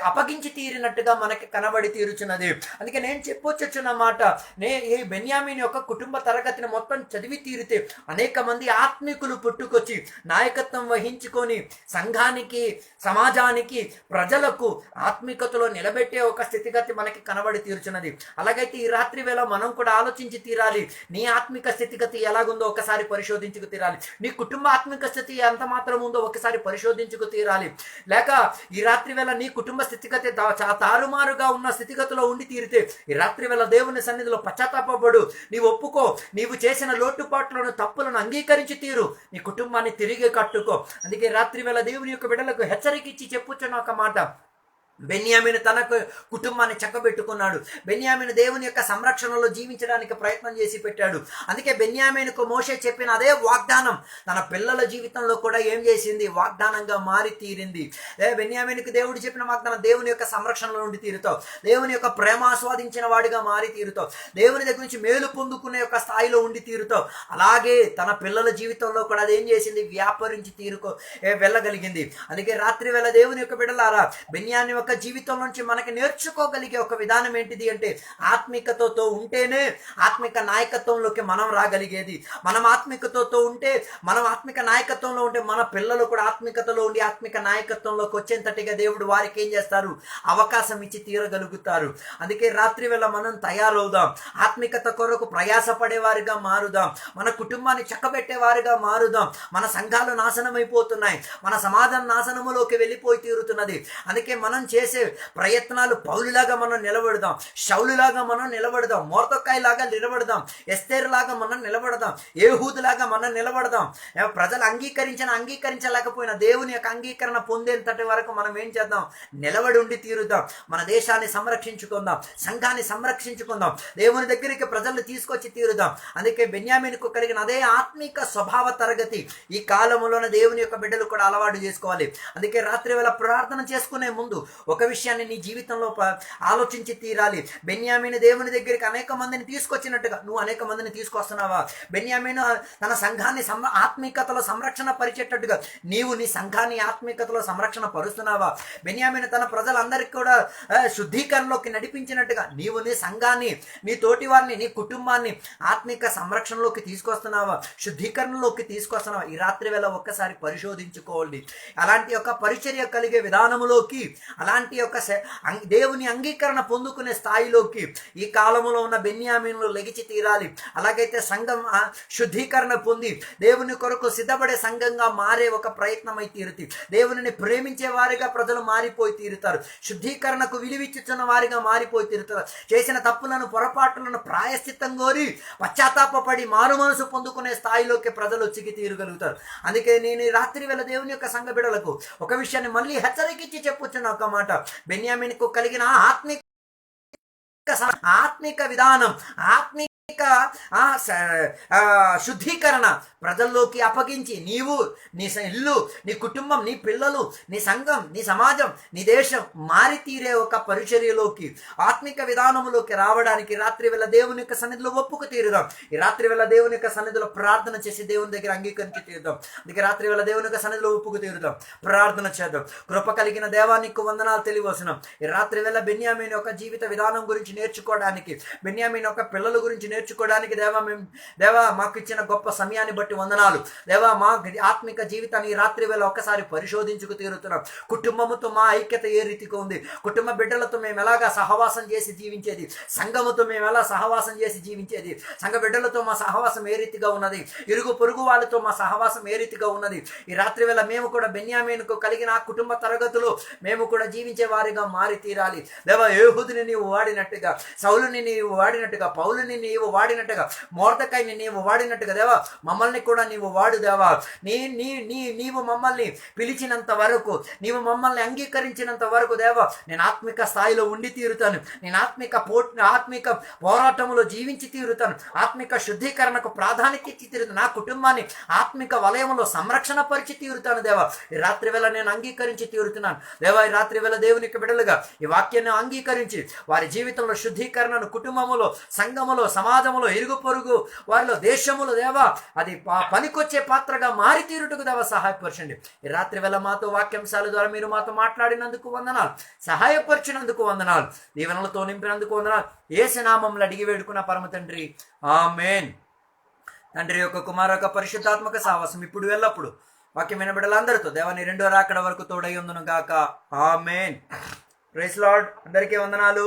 అప్పగించి తీరినట్టుగా మనకి కనబడి తీరుచున్నది. అందుకే నేను చెప్పొచ్చున్న మాట, ఈ బెన్యామీను యొక్క కుటుంబ తరగతిని మొత్తం చదివి తీరితే అనేక మంది ఆత్మికులు పుట్టుకొచ్చి నాయకత్వం వహించుకొని సంఘానికి, సమాజానికి, ప్రజలకు ఆత్మికతలో నిలబెట్టే ఒక స్థితిగతి మనకి కనబడి తీరుచున్నది. అలాగైతే ఈ రాత్రి వేళ మనం కూడా ఆలోచించి తీరాలి, నీ ఆత్మిక స్థితిగతి ఎలాగుందో ఒకసారి పరిశోధించుకు తీరాలి, నీ కుటుంబ ఆత్మిక స్థితి ఎంత మాత్రం ఉందో ఒకసారి పరిశోధించుకు తీరాలి. లేక ఈ రాత్రి వేళ నీ కుటుంబ స్థితిగతి తారుమారుగా ఉన్న స్థితిగతిలో ఉండి తీరితే ఈ రాత్రి వేళ దేవుని సన్నిధిలో పశ్చాత్తాపడు, నీవు ఒప్పుకో, నీవు చేసిన లోటుపాట్లను, తప్పులను అంగీకరించి తీరు, నీ కుటుంబాన్ని తిరిగి కట్టుకో. అందుకే రాత్రి వేళ దేవుని యొక్క బిడ్డలకు హెచ్చరిక ఇచ్చి చెప్పుచున్న ఒక మాట, బెన్యామీను తన కుటుంబాన్ని చక్కబెట్టుకున్నాడు. బెన్యామీను దేవుని యొక్క సంరక్షణలో జీవించడానికి ప్రయత్నం చేసి పెట్టాడు. అందుకే బెన్యామీనుకు మోషే చెప్పిన అదే వాగ్దానం తన పిల్లల జీవితంలో కూడా ఏం చేసింది, వాగ్దానంగా మారి తీరింది. బెన్యామీనుకు దేవుడు చెప్పిన వాగ్దానం, దేవుని యొక్క సంరక్షణలో ఉండి తీరుతావు, దేవుని యొక్క ప్రేమ ఆస్వాదించిన వాడిగా మారి తీరుతావు, దేవుని దగ్గర నుంచి మేలు పొందుకునే యొక్క స్థాయిలో ఉండి తీరుతావు. అలాగే తన పిల్లల జీవితంలో కూడా అదేం చేసింది, వ్యాపరించి వెళ్ళగలిగింది. అందుకే రాత్రి వేళ దేవుని యొక్క బిడ్డలారా, బెన్యామీను యొక్క జీవితం నుంచి మనకి నేర్చుకోగలిగే ఒక విధానం ఏంటిది అంటే, ఆత్మికతతో ఉంటేనే ఆత్మిక నాయకత్వంలోకి మనం రాగలిగేది. మనం ఆత్మికతతో ఉంటే, మనం ఆత్మిక నాయకత్వంలో ఉంటే మన పిల్లలు కూడా ఆత్మికతలో ఉండి ఆత్మిక నాయకత్వంలోకి వచ్చేంతటిగా దేవుడు వారికి ఏం చేస్తారు, అవకాశం ఇచ్చి తీరగలుగుతారు. అందుకే రాత్రి వేళ మనం తయారవుదాం, ఆత్మికత కొరకు ప్రయాసపడేవారిగా మారుదాం, మన కుటుంబాన్ని చక్కబెట్టేవారిగా మారుదాం. మన సంఘాలు నాశనమైపోతున్నాయి, మన సమాజం నాశనములోకి వెళ్ళిపోయి తీరుతున్నది. అందుకే మనం చేసే ప్రయత్నాలు పౌలులాగా మనం నిలబడదాం, శౌలులాగా మనం నిలబడదాం, మోర్దెకాయిలాగా నిలబడదాం, ఎస్తేరు లాగా మనం నిలబడదాం, ఏహూదులాగా మనం నిలబడదాం. ప్రజలు అంగీకరించలేకపోయినా దేవుని యొక్క అంగీకరణ పొందేంతటి వరకు మనం ఏం చేద్దాం, నిలబడి ఉండి తీరుద్దాం. మన దేశాన్ని సంరక్షించుకుందాం, సంఘాన్ని సంరక్షించుకుందాం, దేవుని దగ్గరికి ప్రజలు తీసుకొచ్చి తీరుదాం. అందుకే బెన్యామీనుకు కలిగిన అదే ఆత్మిక స్వభావ తరగతి ఈ కాలంలోనే దేవుని యొక్క బిడ్డలు కూడా అలవాటు చేసుకోవాలి. అందుకే రాత్రి వేళ ప్రార్థన చేసుకునే ముందు ఒక విషయాన్ని నీ జీవితంలో ఆలోచించి తీరాలి. బెన్యామీను దేవుని దగ్గరికి అనేక మందిని తీసుకొచ్చినట్టుగా నువ్వు అనేక మందిని తీసుకొస్తున్నావా? బెన్యామీను తన సంఘాన్ని ఆత్మికతలో సంరక్షణ పరిచేటట్టుగా నీవు నీ సంఘాన్ని ఆత్మికతలో సంరక్షణ పరుస్తున్నావా? బెన్యామీను తన ప్రజలందరికీ కూడా శుద్ధీకరణలోకి నడిపించినట్టుగా నీవు నీ సంఘాన్ని, నీ తోటి వారిని, నీ కుటుంబాన్ని ఆత్మిక సంరక్షణలోకి తీసుకొస్తున్నావా, శుద్ధీకరణలోకి తీసుకొస్తున్నావా? ఈ రాత్రి వేళ ఒక్కసారి పరిశోధించుకోవాలి. అలాంటి ఒక పరిచర్య కలిగే విధానములోకి, అలాంటి యొక్క దేవుని అంగీకరణ పొందుకునే స్థాయిలోకి ఈ కాలంలో ఉన్న బెన్యామీనులు లెగిచి తీరాలి. అలాగైతే సంఘం శుద్ధీకరణ పొంది దేవుని కొరకు సిద్ధపడే సంఘంగా మారే ఒక ప్రయత్నమై తీరుతుంది. దేవుని ప్రేమించే వారిగా ప్రజలు మారిపోయి తీరుతారు, శుద్ధీకరణకు విలువిచ్చుచున్న వారిగా మారిపోయి తీరుతారు. చేసిన తప్పులను, పొరపాట్లను ప్రాయశ్చిత్తం కోరి పశ్చాత్తాపడి మారు మనసు పొందుకునే స్థాయిలోకి ప్రజలు చిగి తీరగలుగుతారు. అందుకే నేను రాత్రి వేళ దేవుని యొక్క సంఘ బిడ్డలకు ఒక విషయాన్ని మళ్ళీ హెచ్చరికిచ్చి చెప్పుచున్న ఒక మాట, బెన్యామీనుకు కలిగిన ఆత్మిక ఆత్మిక విధానం, ఆత్మిక శుద్ధీకరణ ప్రజల్లోకి అప్పగించి నీవు, నీ ఇల్లు, నీ కుటుంబం, నీ పిల్లలు, నీ సంఘం, నీ సమాజం, నీ దేశం మారి తీరే ఒక పరిచర్యలోకి, ఆత్మిక విధానములోకి రావడానికి రాత్రి వేళ దేవుని యొక్క సన్నిధిలో ఒప్పుకు తీరుదాం. ఈ రాత్రి వేళ దేవుని యొక్క సన్నిధిలో ప్రార్థన చేసి దేవుని దగ్గర అంగీకరించి తీరుదాం. అందుకే రాత్రి వేళ దేవుని యొక్క సన్నిధిలో ఒప్పుకు తీరుదాం, ప్రార్థన చేద్దాం. కృప కలిగిన దేవానికి వందనాలు తెలియవస్తున్నాం. ఈ రాత్రి వేళ బెన్యామీను యొక్క జీవిత విధానం గురించి నేర్చుకోవడానికి, బెన్యామీను యొక్క పిల్లల గురించి నేర్చుకోవడానికి దేవా మాకు ఇచ్చిన గొప్ప సమయాన్ని బట్టి వందనాలు. దేవా మా ఆత్మిక జీవితాన్ని ఈ రాత్రి వేళ ఒక్కసారి పరిశోధించుకు తీరుతున్నాం. కుటుంబముతో మా ఐక్యత ఏ రీతిగా ఉంది, కుటుంబ బిడ్డలతో మేము ఎలాగా సహవాసం చేసి జీవించేది, సంఘముతో మేము ఎలా సహవాసం చేసి జీవించేది, సంఘ బిడ్డలతో మా సహవాసం ఏ రీతిగా ఉన్నది, ఇరుగు పొరుగు వాళ్ళతో మా సహవాసం ఏ రీతిగా ఉన్నది. ఈ రాత్రి వేళ మేము కూడా బెన్యామీనుకు కలిగిన కుటుంబ తరగతులు మేము కూడా జీవించే వారిగా మారి తీరాలి. దేవా యేహూదుని నీవు వాడినట్టుగా, సౌలుని నీవు వాడినట్టుగా, పౌలుని నీవు వాడినట్టుగా, మొర్దెకైని నీవు వాడినట్టుగా దేవా మమ్మల్ని కూడా నీవు వాడు దేవా. నీవు మమ్మల్ని పిలిచినంత వరకు, నీవు మమ్మల్ని అంగీకరించినంత వరకు దేవా నేను ఆత్మిక స్థాయిలో ఉండి తీరుతాను, నేను ఆత్మిక పోరాటంలో జీవించి తీరుతాను, ఆత్మిక శుద్ధీకరణకు ప్రాధాన్యత ఇచ్చి తీరుతాను, నా కుటుంబాన్ని ఆత్మిక వలయంలో సంరక్షణ పరిచి తీరుతాను దేవా. ఈ రాత్రి వేళ నేను అంగీకరించి తీరుతున్నాను దేవా. ఈ రాత్రి వేళ దేవునికి బిడ్డలుగా ఈ వాక్యాన్ని అంగీకరించి వారి జీవితంలో శుద్ధీకరణను కుటుంబములో, సంఘములో, సమాజములో, ఇరుగు పొరుగు వారిలో, దేశములో దేవా అది పనికొచ్చే పాత్రగా మారి తీరుటకు దేవా సహాయపరచండి. ఈ రాత్రి వేళ మాతో వాక్యాంశాల ద్వారా మీరు మాతో మాట్లాడినందుకు వందనాలు, సహాయపరిచినందుకు వందనాలు, దీవెనలతో నింపినందుకు వందనాలు. యేసు నామములో అడిగి వేడుకున్న పరమ తండ్రి, ఆమేన్. తండ్రి యొక్క కుమార యొక్క పరిశుద్ధాత్మక సావాసం ఇప్పుడు ఎల్లప్పుడు వాక్యమైన బిడ్డలందరితో దేవాని రెండో రాకడ వరకు తోడై ఉందును గాక. ఆమేన్. Praise Lord. అందరికీ వందనాలు.